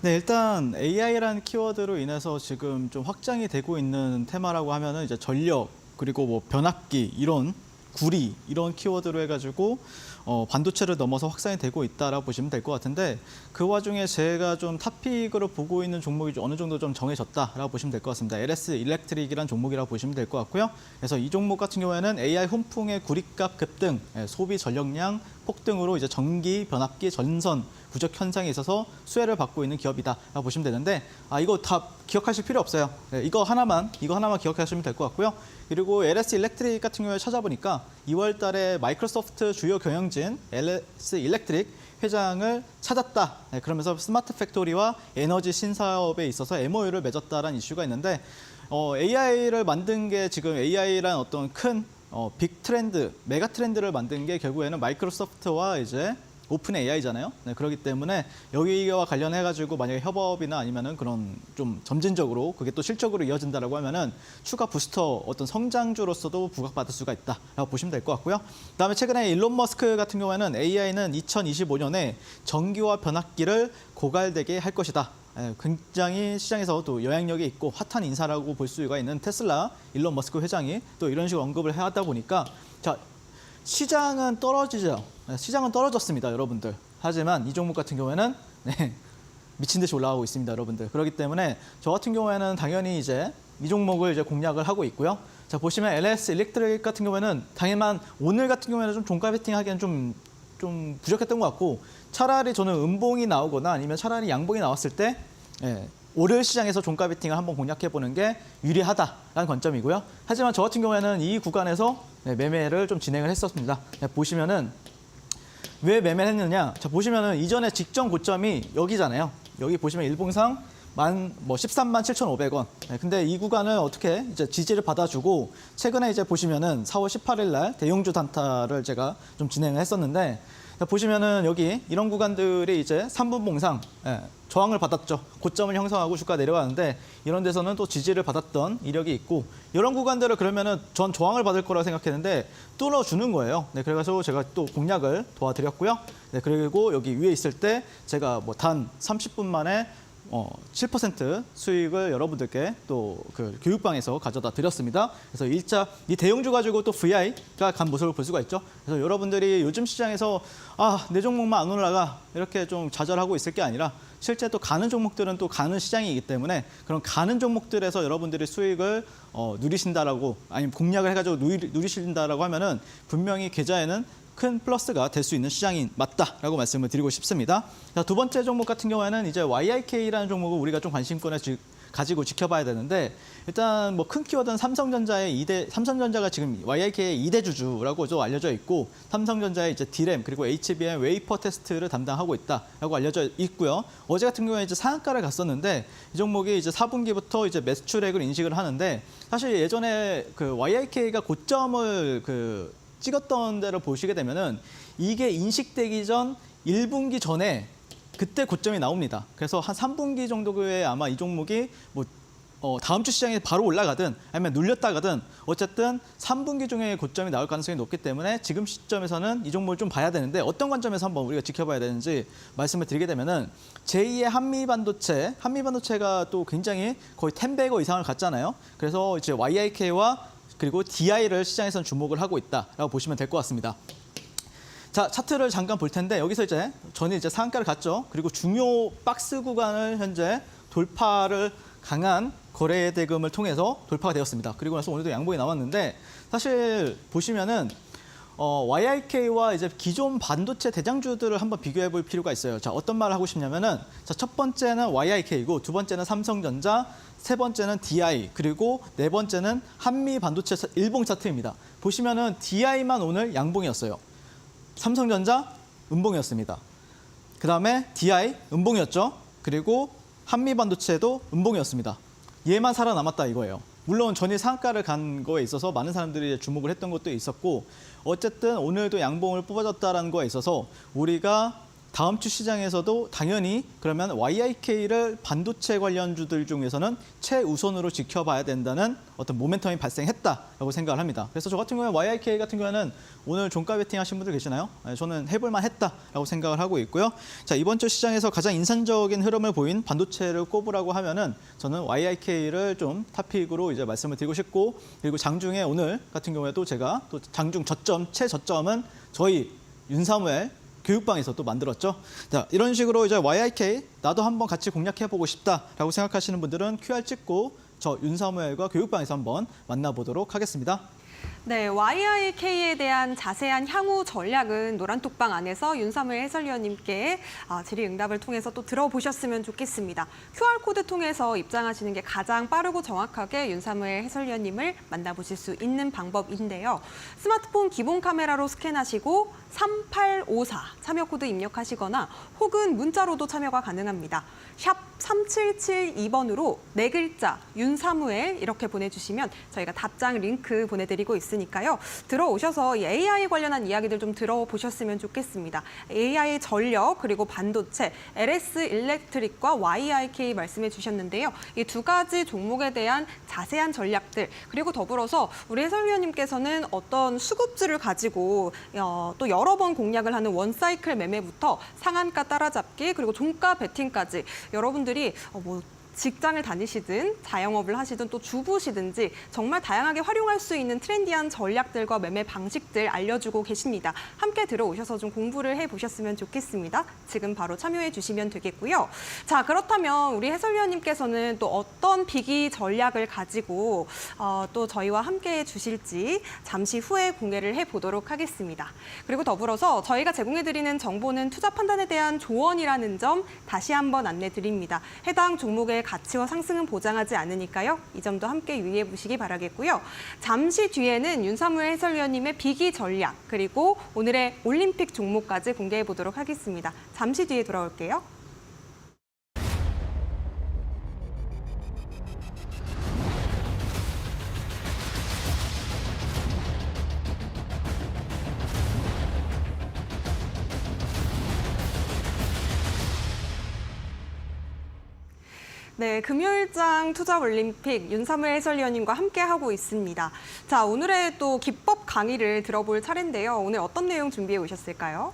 네, 일단 AI라는 키워드로 인해서 지금 좀 확장이 되고 있는 테마라고 하면은 이제 전력 그리고 뭐 변압기 이런 구리 이런 키워드로 해가지고 반도체를 넘어서 확산이 되고 있다라고 보시면 될 것 같은데 그 와중에 제가 좀 탑픽으로 보고 있는 종목이 어느 정도 좀 정해졌다라고 보시면 될 것 같습니다. LS 일렉트릭이라는 종목이라고 보시면 될 것 같고요. 그래서 이 종목 같은 경우에는 AI 훈풍의 구리값 급등, 소비 전력량 폭등으로 이제 전기, 변압기, 전선 부족 현상이 있어서 수혜를 받고 있는 기업이다라고 보시면 되는데 이거 다 기억하실 필요 없어요. 네, 이거 하나만 기억하시면 될 것 같고요. 그리고 LS 일렉트릭 같은 경우에 찾아보니까 2월 달에 마이크로소프트 주요 경영진 LS 일렉트릭 회장을 찾았다. 네, 그러면서 스마트 팩토리와 에너지 신사업에 있어서 MOU를 맺었다라는 이슈가 있는데 AI를 만든 게 지금 AI라는 어떤 큰 빅 트렌드, 메가 트렌드를 만든 게 결국에는 마이크로소프트와 이제 오픈 AI잖아요. 네, 그렇기 때문에 여기와 관련해가지고 만약에 협업이나 아니면은 그런 좀 점진적으로 그게 또 실적으로 이어진다라고 하면은 추가 부스터 어떤 성장주로서도 부각받을 수가 있다라고 보시면 될 것 같고요. 그다음에 최근에 일론 머스크 같은 경우에는 AI는 2025년에 전기와 변압기를 고갈되게 할 것이다. 굉장히 시장에서 또 영향력이 있고 핫한 인사라고 볼 수가 있는 테슬라 일론 머스크 회장이 또 이런 식으로 언급을 해하다 보니까 자 시장은 떨어지죠. 시장은 떨어졌습니다, 여러분들. 하지만 이 종목 같은 경우에는 미친 듯이 올라가고 있습니다, 여러분들. 그렇기 때문에 저 같은 경우에는 당연히 이제 이 종목을 이제 공략을 하고 있고요. 자 보시면 LS 일렉트릭 같은 경우에는 당연한 오늘 같은 경우에는 좀 종가 베팅하기엔 좀 부족했던 것 같고 차라리 저는 음봉이 나오거나 아니면 차라리 양봉이 나왔을 때 월요일 시장에서 종가 베팅을 한번 공략해보는 게 유리하다라는 관점이고요. 하지만 저 같은 경우에는 이 구간에서 매매를 좀 진행을 했었습니다. 보시면은 왜 매매를 했느냐? 자 보시면은 이전에 직전 고점이 여기잖아요. 여기 보시면 일봉상 13만 7,500원. 근데 이 구간을 어떻게 이제 지지를 받아주고 최근에 이제 보시면은 4월 18일 날 대형주 단타를 제가 좀 진행을 했었는데 보시면은 여기 이런 구간들이 이제 3분 봉상 저항을 받았죠. 고점을 형성하고 주가 내려가는데 이런 데서는 또 지지를 받았던 이력이 있고 이런 구간들을 그러면은 전 저항을 받을 거라 생각했는데 뚫어주는 거예요. 네, 그래서 제가 또 공략을 도와드렸고요. 네, 그리고 여기 위에 있을 때 제가 뭐 단 30분 만에 7% 수익을 여러분들께 또 그 교육방에서 가져다 드렸습니다. 그래서 일자 이 대형주 가지고 또 VI가 간 모습을 볼 수가 있죠. 그래서 여러분들이 요즘 시장에서 내 종목만 안 올라가 이렇게 좀 좌절하고 있을 게 아니라 실제 또 가는 종목들은 또 가는 시장이기 때문에 그런 가는 종목들에서 여러분들이 수익을 누리신다라고 아니면 공략을 해가지고 누리신다라고 하면은 분명히 계좌에는 큰 플러스가 될 수 있는 시장이 맞다라고 말씀을 드리고 싶습니다. 자, 두 번째 종목 같은 경우에는 이제 YIK라는 종목을 우리가 좀 관심권에 가지고 지켜봐야 되는데 일단 뭐 큰 키워드는 삼성전자가 지금 YIK의 2대 주주라고 좀 알려져 있고 삼성전자의 이제 D램 그리고 HBM 웨이퍼 테스트를 담당하고 있다라고 알려져 있고요. 어제 같은 경우에 이제 상한가를 갔었는데 이 종목이 이제 4분기부터 이제 매수출액을 인식을 하는데 사실 예전에 그 YIK가 고점을 찍었던 데를 보시게 되면은 이게 인식되기 전 1분기 전에 그때 고점이 나옵니다. 그래서 한 3분기 정도에 아마 이 종목이 뭐 다음 주 시장에 바로 올라가든 아니면 눌렸다가든 어쨌든 3분기 중에 고점이 나올 가능성이 높기 때문에 지금 시점에서는 이 종목을 좀 봐야 되는데 어떤 관점에서 한번 우리가 지켜봐야 되는지 말씀을 드리게 되면은 제2의 한미반도체가 또 굉장히 거의 10배거 이상을 갔잖아요. 그래서 이제 YIK와 그리고 DI를 시장에서는 주목을 하고 있다라고 보시면 될 것 같습니다. 자, 차트를 잠깐 볼 텐데 여기서 이제 전에 이제 상한가를 갔죠. 그리고 중요 박스 구간을 현재 돌파를 강한 거래 대금을 통해서 돌파가 되었습니다. 그리고 나서 오늘도 양봉이 나왔는데 사실 보시면은 YIK와 이제 기존 반도체 대장주들을 한번 비교해 볼 필요가 있어요. 자, 어떤 말을 하고 싶냐면은 자, 첫 번째는 YIK이고 두 번째는 삼성전자, 세 번째는 DI, 그리고 네 번째는 한미 반도체 일봉 차트입니다. 보시면은 DI만 오늘 양봉이었어요. 삼성전자 음봉이었습니다. 그다음에 DI 음봉이었죠. 그리고 한미 반도체도 음봉이었습니다. 얘만 살아남았다 이거예요. 물론 전일 상한가를 간 거에 있어서 많은 사람들이 주목을 했던 것도 있었고 어쨌든 오늘도 양봉을 뽑아줬다는 거에 있어서 우리가 다음 주 시장에서도 당연히 그러면 YIK를 반도체 관련주들 중에서는 최우선으로 지켜봐야 된다는 어떤 모멘텀이 발생했다라고 생각을 합니다. 그래서 저 같은 경우에 YIK 같은 경우에는 오늘 종가 베팅 하신 분들 계시나요? 저는 해볼만 했다라고 생각을 하고 있고요. 자, 이번 주 시장에서 가장 인상적인 흐름을 보인 반도체를 꼽으라고 하면은 저는 YIK를 좀 탑픽으로 이제 말씀을 드리고 싶고 그리고 장중에 오늘 같은 경우에도 제가 또 장중 최저점은 저희 윤사무엘 교육방에서 또 만들었죠. 자, 이런 식으로 이제 YIK 나도 한번 같이 공략해보고 싶다라고 생각하시는 분들은 QR 찍고 저 윤사무엘과 교육방에서 한번 만나보도록 하겠습니다. 네, YIK에 대한 자세한 향후 전략은 노란톡방 안에서 윤사무엘 해설위원님께 질의응답을 통해서 또 들어보셨으면 좋겠습니다. QR코드 통해서 입장하시는 게 가장 빠르고 정확하게 윤사무엘 해설위원님을 만나보실 수 있는 방법인데요. 스마트폰 기본 카메라로 스캔하시고 3854 참여 코드 입력하시거나 혹은 문자로도 참여가 가능합니다. 샵 3772번으로 네 글자 윤사무엘 이렇게 보내주시면 저희가 답장 링크 보내드리고 있으니까요. 들어오셔서 이 AI 관련한 이야기들 좀 들어보셨으면 좋겠습니다. AI 전력 그리고 반도체, LS 일렉트릭과 YIK 말씀해 주셨는데요. 이 두 가지 종목에 대한 자세한 전략들 그리고 더불어서 우리 해설위원님께서는 어떤 수급주를 가지고 또 여러 번 공략을 하는 원사이클 매매부터 상한가 따라잡기 그리고 종가 베팅까지 여러분들이 직장을 다니시든 자영업을 하시든 또 주부시든지 정말 다양하게 활용할 수 있는 트렌디한 전략들과 매매 방식들 알려주고 계십니다. 함께 들어오셔서 좀 공부를 해보셨으면 좋겠습니다. 지금 바로 참여해 주시면 되겠고요. 자, 그렇다면 우리 해설위원님께서는 또 어떤 비기 전략을 가지고 또 저희와 함께 해 주실지 잠시 후에 공개를 해보도록 하겠습니다. 그리고 더불어서 저희가 제공해드리는 정보는 투자 판단에 대한 조언이라는 점 다시 한번 안내 드립니다. 해당 종목의 가치와 상승은 보장하지 않으니까요. 이 점도 함께 유의해 보시기 바라겠고요. 잠시 뒤에는 윤사무엘 해설위원님의 비기 전략 그리고 오늘의 올림픽 종목까지 공개해 보도록 하겠습니다. 잠시 뒤에 돌아올게요. 네, 금요일장 투자올림픽 윤사무엘 해설위원님과 함께하고 있습니다. 자, 오늘의 또 기법 강의를 들어볼 차례인데요. 오늘 어떤 내용 준비해 오셨을까요?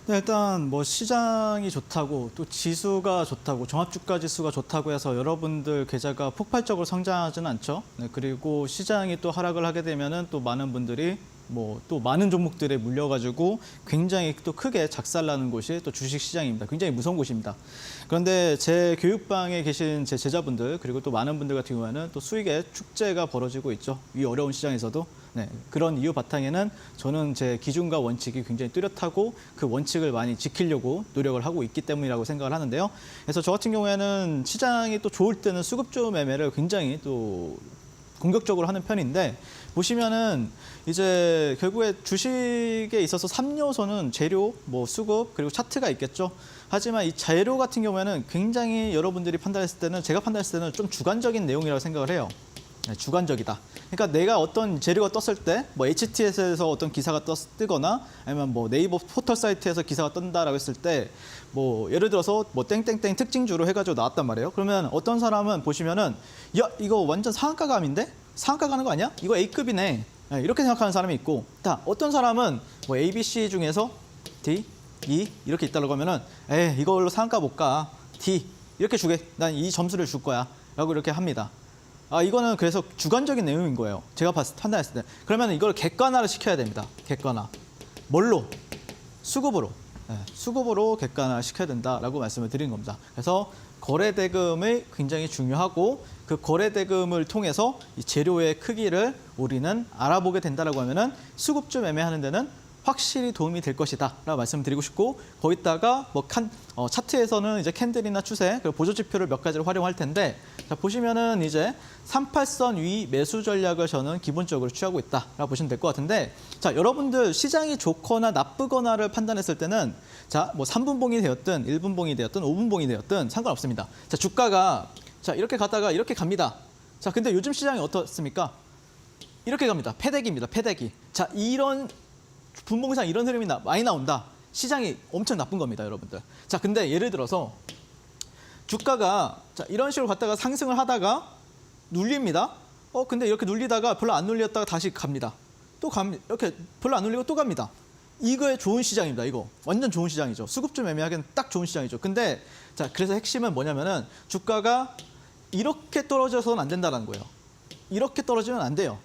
네, 일단 뭐 시장이 좋다고 또 지수가 좋다고 종합주가 지수가 좋다고 해서 여러분들 계좌가 폭발적으로 성장하지는 않죠. 네, 그리고 시장이 또 하락을 하게 되면은 또 많은 분들이 뭐 또 많은 종목들에 물려가지고 굉장히 또 크게 작살나는 곳이 또 주식시장입니다. 굉장히 무서운 곳입니다. 그런데 제 교육방에 계신 제 제자분들 그리고 또 많은 분들 같은 경우에는 또 수익의 축제가 벌어지고 있죠. 이 어려운 시장에서도. 네, 그런 이유 바탕에는 저는 제 기준과 원칙이 굉장히 뚜렷하고 그 원칙을 많이 지키려고 노력을 하고 있기 때문이라고 생각을 하는데요. 그래서 저 같은 경우에는 시장이 또 좋을 때는 수급주 매매를 굉장히 또 공격적으로 하는 편인데 보시면은 이제 결국에 주식에 있어서 3요소는 재료, 뭐 수급, 그리고 차트가 있겠죠. 하지만 이 재료 같은 경우에는 굉장히 여러분들이 판단했을 때는 제가 판단했을 때는 좀 주관적인 내용이라고 생각을 해요. 네, 주관적이다. 그러니까 내가 어떤 재료가 떴을 때 뭐 HTS에서 어떤 기사가 뜨거나 아니면 뭐 네이버 포털 사이트에서 기사가 뜬다라고 했을 때 뭐 예를 들어서 뭐 땡땡땡 특징주로 해가지고 나왔단 말이에요. 그러면 어떤 사람은 보시면은 야 이거 완전 상한가감인데? 상한가 가는 거 아니야? 이거 A급이네. 네, 이렇게 생각하는 사람이 있고 어떤 사람은 뭐 A, B, C 중에서 D, E 이렇게 있다고 하면은 이걸로 상한가 못 가. D 이렇게 주게. 난 이 점수를 줄 거야. 라고 이렇게 합니다. 이거는 그래서 주관적인 내용인 거예요. 제가 판단했을 때. 그러면 이걸 객관화를 시켜야 됩니다. 객관화. 뭘로? 수급으로. 네, 수급으로 객관화 시켜야 된다라고 말씀을 드린 겁니다. 그래서 거래대금이 굉장히 중요하고 그 거래대금을 통해서 이 재료의 크기를 우리는 알아보게 된다라고 하면은 수급주 매매하는 데는 확실히 도움이 될 것이다 라고 말씀드리고 싶고 거기다가 뭐 차트에서는 이제 캔들이나 추세 그리고 보조지표를 몇 가지를 활용할 텐데 자, 보시면은 이제 38선 위 매수 전략을 저는 기본적으로 취하고 있다라고 보시면 될 것 같은데 자 여러분들 시장이 좋거나 나쁘거나를 판단했을 때는 자 뭐 3분봉이 되었든 1분봉이 되었든 5분봉이 되었든 상관없습니다. 자 주가가 자 이렇게 가다가 이렇게 갑니다. 자 근데 요즘 시장이 어떻습니까? 이렇게 갑니다. 패대기입니다. 패대기. 자 이런 분봉상 이런 흐름이 많이 나온다. 시장이 엄청 나쁜 겁니다, 여러분들. 자, 근데 예를 들어서 주가가 자, 이런 식으로 갔다가 상승을 하다가 눌립니다. 근데 이렇게 눌리다가 별로 안 눌렸다가 다시 갑니다. 이렇게 별로 안 눌리고 또 갑니다. 이거에 좋은 시장입니다, 이거. 완전 좋은 시장이죠. 수급주 매매하기엔 딱 좋은 시장이죠. 근데 자, 그래서 핵심은 뭐냐면은 주가가 이렇게 떨어져서는 안 된다는 거예요. 이렇게 떨어지면 안 돼요.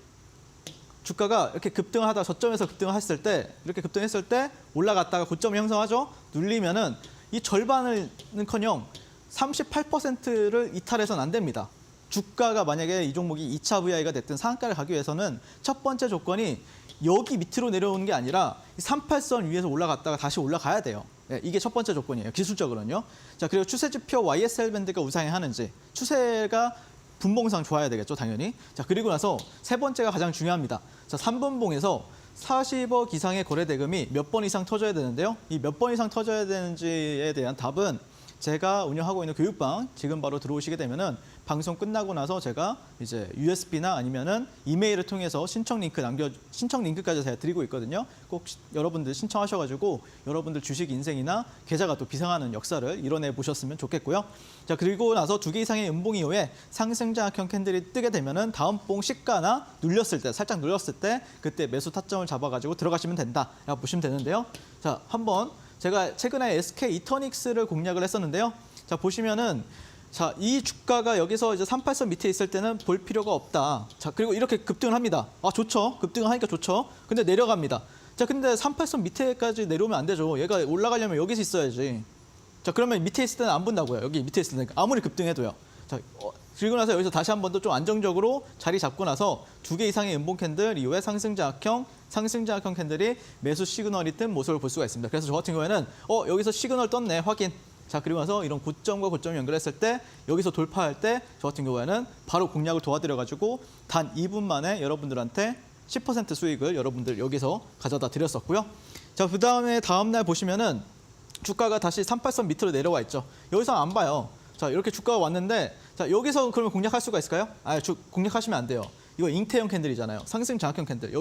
주가가 이렇게 급등을 하다가 저점에서 급등을 했을 때 이렇게 급등했을 때 올라갔다가 고점을 형성하죠. 눌리면은 이 절반은커녕 38%를 이탈해서는 안 됩니다. 주가가 만약에 이 종목이 2차 VI가 됐든 상한가를 가기 위해서는 첫 번째 조건이 여기 밑으로 내려오는 게 아니라 38선 위에서 올라갔다가 다시 올라가야 돼요. 네, 이게 첫 번째 조건이에요. 기술적으로는요. 자, 그리고 추세지표 YSL 밴드가 우상향하는지 추세가 분봉상 좋아야 되겠죠, 당연히. 자, 그리고 나서 세 번째가 가장 중요합니다. 자, 3분봉에서 40억 이상의 거래 대금이 몇 번 이상 터져야 되는데요. 이 몇 번 이상 터져야 되는지에 대한 답은 제가 운영하고 있는 교육방 지금 바로 들어오시게 되면은 방송 끝나고 나서 제가 이제 USB나 아니면은 이메일을 통해서 신청 링크까지 제가 드리고 있거든요. 꼭 여러분들 신청하셔가지고 여러분들 주식 인생이나 계좌가 또 비상하는 역사를 이뤄내 보셨으면 좋겠고요. 자, 그리고 나서 2개 이상의 음봉 이후에 상승장악형 캔들이 뜨게 되면은 다음 봉 시가나 눌렸을 때, 살짝 눌렸을 때 그때 매수 타점을 잡아가지고 들어가시면 된다라고 보시면 되는데요. 자, 한번 제가 최근에 SK 이터닉스를 공략을 했었는데요. 자, 보시면은 자, 이 주가가 여기서 이제 38선 밑에 있을 때는 볼 필요가 없다. 자, 그리고 이렇게 급등을 합니다. 아, 좋죠. 급등을 하니까 좋죠. 근데 내려갑니다. 자, 근데 38선 밑에까지 내려오면 안 되죠. 얘가 올라가려면 여기서 있어야지. 자, 그러면 밑에 있을 때는 안 본다고요. 여기 밑에 있을 때는 아무리 급등해도요. 자, 그리고 나서 여기서 다시 한 번 더 좀 안정적으로 자리 잡고 나서 2개 이상의 음봉 캔들 이후에 상승장악형 캔들이 매수 시그널이 뜬 모습을 볼 수가 있습니다. 그래서 저 같은 경우에는 여기서 시그널 떴네, 확인. 자, 그리고 나서 이런 고점과 고점을 연결했을 때 여기서 돌파할 때 저 같은 경우에는 바로 공략을 도와드려가지고 단 2분 만에 여러분들한테 10% 수익을 여러분들 여기서 가져다 드렸었고요. 자, 그다음에 다음날 보시면은 주가가 다시 38선 밑으로 내려와 있죠. 여기서 안 봐요. 자, 이렇게 주가가 왔는데 자, 여기서 그러면 공략할 수가 있을까요? 공략하시면 안 돼요. 이거 잉태형 캔들이잖아요. 상승 장악형 캔들.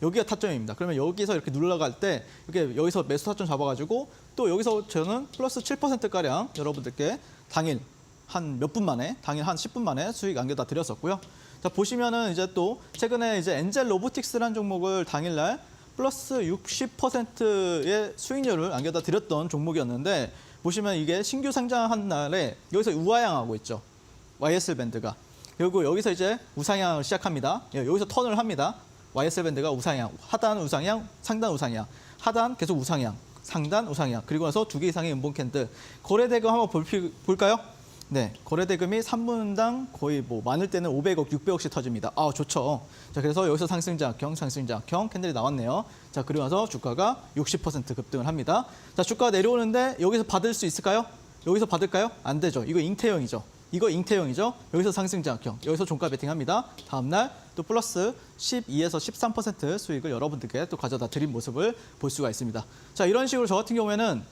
여기가 타점입니다. 그러면 여기서 이렇게 눌러갈 때 이렇게 여기서 매수 타점 잡아가지고 또 여기서 저는 플러스 7%가량 여러분들께 당일 한 몇 분 만에, 당일 한 10분 만에 수익 안겨다 드렸었고요. 자, 보시면은 이제 또 최근에 이제 엔젤 로보틱스라는 종목을 당일날 플러스 60%의 수익률을 안겨다 드렸던 종목이었는데 보시면 이게 신규 상장한 날에 여기서 우하향하고 있죠. YSL 밴드가. 그리고 여기서 이제 우상향을 시작합니다. 여기서 턴을 합니다. YSL 밴드가 우상향, 하단 우상향, 상단 우상향, 하단 계속 우상향, 상단 우상향. 그리고 나서 2개 이상의 음봉 캔들. 거래대금 한번 볼까요? 네, 거래대금이 3분당 거의 뭐 많을 때는 500억, 600억씩 터집니다. 아, 좋죠. 자, 그래서 여기서 상승장악형 캔들이 나왔네요. 자, 그리고 나서 주가가 60% 급등을 합니다. 자, 주가가 내려오는데 여기서 받을 수 있을까요? 여기서 받을까요? 안 되죠. 이거 잉태형이죠. 여기서 상승장악형, 여기서 종가 베팅합니다. 다음날 또 플러스 12에서 13% 수익을 여러분들께 또 가져다 드린 모습을 볼 수가 있습니다. 자, 이런 식으로 저 같은 경우에는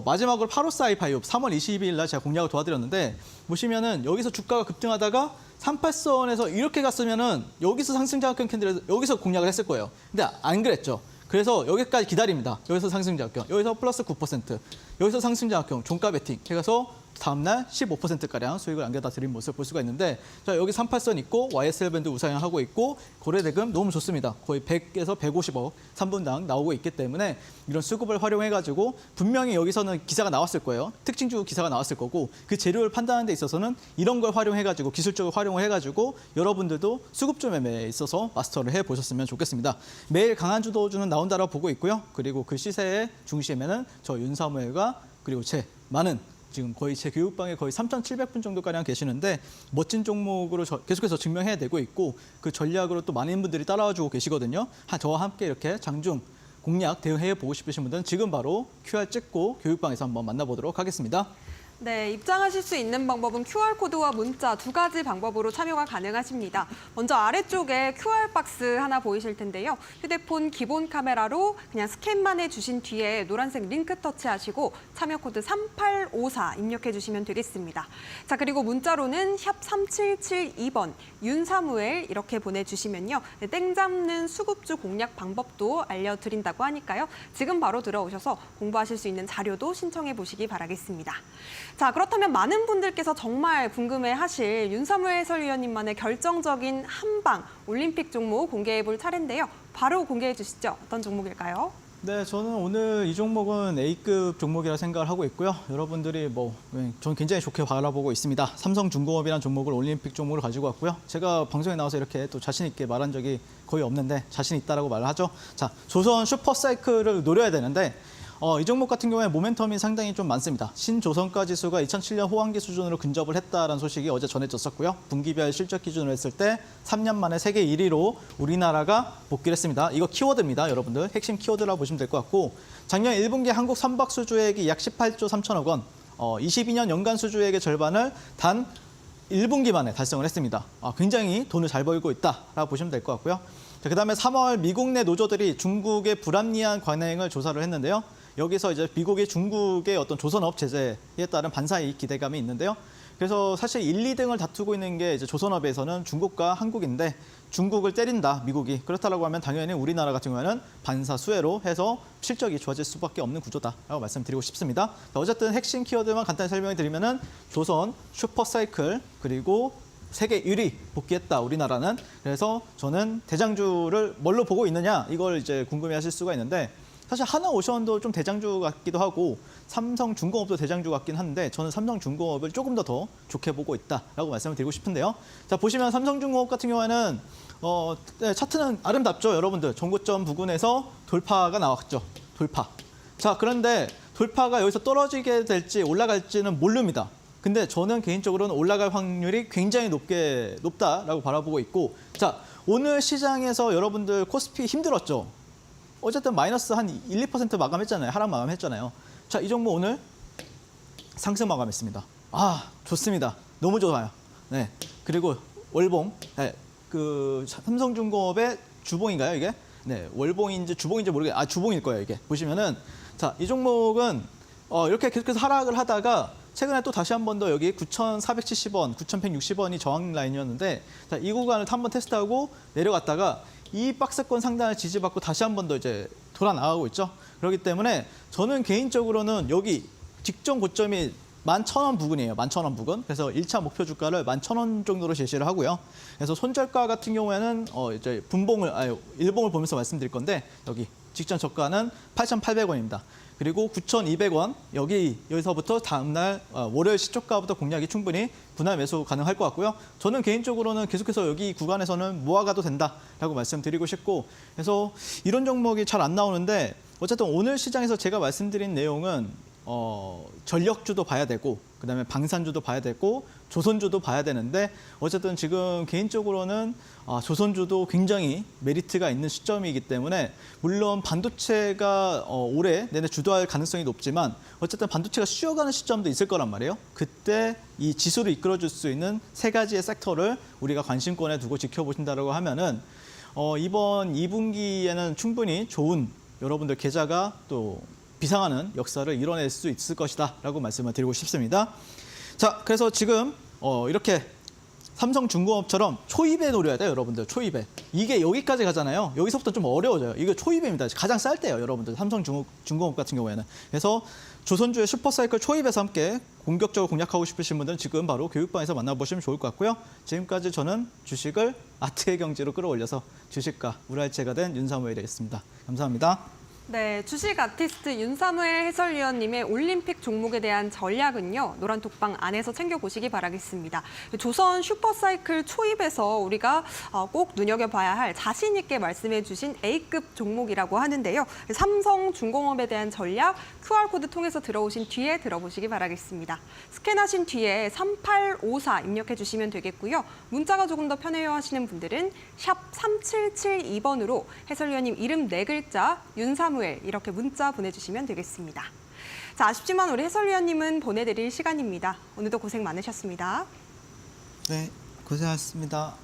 마지막으로 854바이오 3월 22일 날 제가 공략을 도와드렸는데 보시면은 여기서 주가가 급등하다가 38선에서 이렇게 갔으면은 여기서 상승장악형 캔들에서 여기서 공략을 했을 거예요. 근데 안 그랬죠. 그래서 여기까지 기다립니다. 여기서 상승장악형, 여기서 플러스 9%, 여기서 상승장악형, 종가 베팅 해가서 다음날 15%가량 수익을 안겨다 드린 모습을 볼 수가 있는데 자, 여기 38선 있고 YSL 밴드 우상향하고 있고 거래대금 너무 좋습니다. 거의 100에서 150억 3분당 나오고 있기 때문에 이런 수급을 활용해가지고 분명히 여기서는 기사가 나왔을 거예요. 특징주 기사가 나왔을 거고 그 재료를 판단하는 데 있어서는 이런 걸 활용해가지고 기술적으로 활용을 해가지고 여러분들도 수급주 매매에 있어서 마스터를 해보셨으면 좋겠습니다. 매일 강한 주도주는 나온다라고 보고 있고요. 그리고 그 시세의 중심에는 저 윤사무엘과 그리고 제 많은 지금 거의 제 교육방에 거의 3,700분 정도가량 계시는데 멋진 종목으로 계속해서 증명해야 되고 있고 그 전략으로 또 많은 분들이 따라와주고 계시거든요. 저와 함께 이렇게 장중 공략 대응해 보고 싶으신 분들은 지금 바로 QR 찍고 교육방에서 한번 만나보도록 하겠습니다. 네, 입장하실 수 있는 방법은 QR코드와 문자 2가지 방법으로 참여가 가능하십니다. 먼저 아래쪽에 QR박스 하나 보이실 텐데요. 휴대폰 기본 카메라로 그냥 스캔만 해주신 뒤에 노란색 링크 터치하시고 참여 코드 3854 입력해 주시면 되겠습니다. 자, 그리고 문자로는 샵 3772번 윤사무엘 이렇게 보내주시면요. 네, 땡 잡는 수급주 공략 방법도 알려드린다고 하니까요. 지금 바로 들어오셔서 공부하실 수 있는 자료도 신청해 보시기 바라겠습니다. 자, 그렇다면 많은 분들께서 정말 궁금해하실 윤사무엘 해설위원님만의 결정적인 한방 올림픽 종목 공개해 볼 차례인데요. 바로 공개해 주시죠. 어떤 종목일까요? 네, 저는 오늘 이 종목은 A급 종목이라 생각을 하고 있고요. 여러분들이 저는 굉장히 좋게 바라보고 있습니다. 삼성중공업이라는 종목을 올림픽 종목으로 가지고 왔고요. 제가 방송에 나와서 이렇게 또 자신 있게 말한 적이 거의 없는데 자신 있다라고 말을 하죠. 자, 조선 슈퍼사이클을 노려야 되는데 이 종목 같은 경우에 모멘텀이 상당히 좀 많습니다. 신조선가 지수가 2007년 호황기 수준으로 근접을 했다라는 소식이 어제 전해졌었고요. 분기별 실적 기준으로 했을 때 3년 만에 세계 1위로 우리나라가 복귀를 했습니다. 이거 키워드입니다, 여러분들. 핵심 키워드라고 보시면 될 것 같고 작년 1분기 한국 선박 수주액이 약 18조 3천억 원, 22년 연간 수주액의 절반을 단 1분기 만에 달성을 했습니다. 굉장히 돈을 잘 벌고 있다라고 보시면 될 것 같고요. 자, 그다음에 3월 미국 내 노조들이 중국의 불합리한 관행을 조사를 했는데요. 여기서 이제 미국이 중국의 어떤 조선업 제재에 따른 반사이익 기대감이 있는데요. 그래서 사실 1, 2등을 다투고 있는 게 이제 조선업에서는 중국과 한국인데 중국을 때린다, 미국이. 그렇다고 하면 당연히 우리나라 같은 경우에는 반사 수혜로 해서 실적이 좋아질 수밖에 없는 구조다라고 말씀드리고 싶습니다. 어쨌든 핵심 키워드만 간단히 설명해 드리면은 조선, 슈퍼사이클, 그리고 세계 1위 복귀했다, 우리나라는. 그래서 저는 대장주를 뭘로 보고 있느냐, 이걸 이제 궁금해하실 수가 있는데 사실 하나오션도 좀 대장주 같기도 하고 삼성중공업도 대장주 같긴 한데 저는 삼성중공업을 조금 더 좋게 보고 있다라고 말씀을 드리고 싶은데요. 자, 보시면 삼성중공업 같은 경우에는 네, 차트는 아름답죠, 여러분들. 전고점 부근에서 돌파가 나왔죠, 돌파. 자, 그런데 돌파가 여기서 떨어지게 될지 올라갈지는 모릅니다. 근데 저는 개인적으로는 올라갈 확률이 굉장히 높다라고 바라보고 있고, 자, 오늘 시장에서 여러분들 코스피 힘들었죠. 어쨌든 마이너스 한 1, 2% 마감했잖아요. 하락 마감했잖아요. 자, 이 종목 오늘 상승 마감했습니다. 좋습니다. 너무 좋아요. 네. 그리고 월봉, 네. 그 삼성중공업의 주봉인가요, 이게? 네. 월봉인지 주봉인지 모르겠어요. 주봉일 거예요, 이게. 보시면은 자, 이 종목은 이렇게 계속해서 하락을 하다가 최근에 또 다시 한 번 더 여기 9,470원, 9,160원이 저항 라인이었는데 자, 이 구간을 한번 테스트하고 내려갔다가 이 박스권 상단을 지지받고 다시 한 번 더 이제 돌아 나가고 있죠. 그렇기 때문에 저는 개인적으로는 여기 직전 고점이 11,000원 부근이에요. 11,000원 부근. 그래서 1차 목표 주가를 11,000원 정도로 제시를 하고요. 그래서 손절가 같은 경우에는 이제 일봉을 보면서 말씀드릴 건데 여기 직전 저가는 8,800원입니다. 그리고 9,200원 여기서부터 다음날 월요일 시초가부터 공략이 충분히 분할 매수 가능할 것 같고요. 저는 개인적으로는 계속해서 여기 구간에서는 모아가도 된다라고 말씀드리고 싶고, 그래서 이런 종목이 잘 안 나오는데 어쨌든 오늘 시장에서 제가 말씀드린 내용은 전력주도 봐야 되고 그다음에 방산주도 봐야 되고 조선주도 봐야 되는데 어쨌든 지금 개인적으로는 조선주도 굉장히 메리트가 있는 시점이기 때문에 물론 반도체가 올해 내내 주도할 가능성이 높지만 어쨌든 반도체가 쉬어가는 시점도 있을 거란 말이에요. 그때 이 지수를 이끌어줄 수 있는 세 가지의 섹터를 우리가 관심권에 두고 지켜보신다고 하면은 이번 2분기에는 충분히 좋은 여러분들 계좌가 또 비상하는 역사를 이뤄낼 수 있을 것이다라고 말씀을 드리고 싶습니다. 자, 그래서 지금 이렇게 삼성중공업처럼 초입에 노려야 돼요, 여러분들. 초입에. 이게 여기까지 가잖아요. 여기서부터 좀 어려워져요. 이거 초입입니다. 가장 쌀 때예요, 여러분들. 삼성중공업 같은 경우에는. 그래서 조선주의 슈퍼사이클 초입에서 함께 공격적으로 공략하고 싶으신 분들은 지금 바로 교육방에서 만나보시면 좋을 것 같고요. 지금까지 저는 주식을 아트의 경지로 끌어올려서 주식가 우랄채가 된 윤사무엘이었습니다. 감사합니다. 네, 주식 아티스트 윤사무엘 해설위원님의 올림픽 종목에 대한 전략은요, 노란톡방 안에서 챙겨보시기 바라겠습니다. 조선 슈퍼사이클 초입에서 우리가 꼭 눈여겨봐야 할 자신 있게 말씀해 주신 A급 종목이라고 하는데요. 삼성중공업에 대한 전략 QR코드 통해서 들어오신 뒤에 들어보시기 바라겠습니다. 스캔하신 뒤에 3854 입력해 주시면 되겠고요. 문자가 조금 더 편해요 하시는 분들은 샵 3772번으로 해설위원님 이름 4글자 윤사무엘 이렇게 문자 보내주시면 되겠습니다. 자, 아쉽지만 우리 해설위원님은 보내드릴 시간입니다. 오늘도 고생 많으셨습니다. 네, 고생하셨습니다.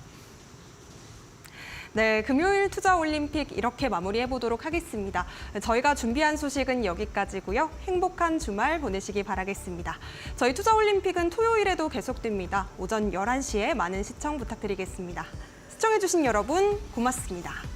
네, 금요일 투자올림픽 이렇게 마무리해보도록 하겠습니다. 저희가 준비한 소식은 여기까지고요. 행복한 주말 보내시기 바라겠습니다. 저희 투자올림픽은 토요일에도 계속됩니다. 오전 11시에 많은 시청 부탁드리겠습니다. 시청해주신 여러분 고맙습니다.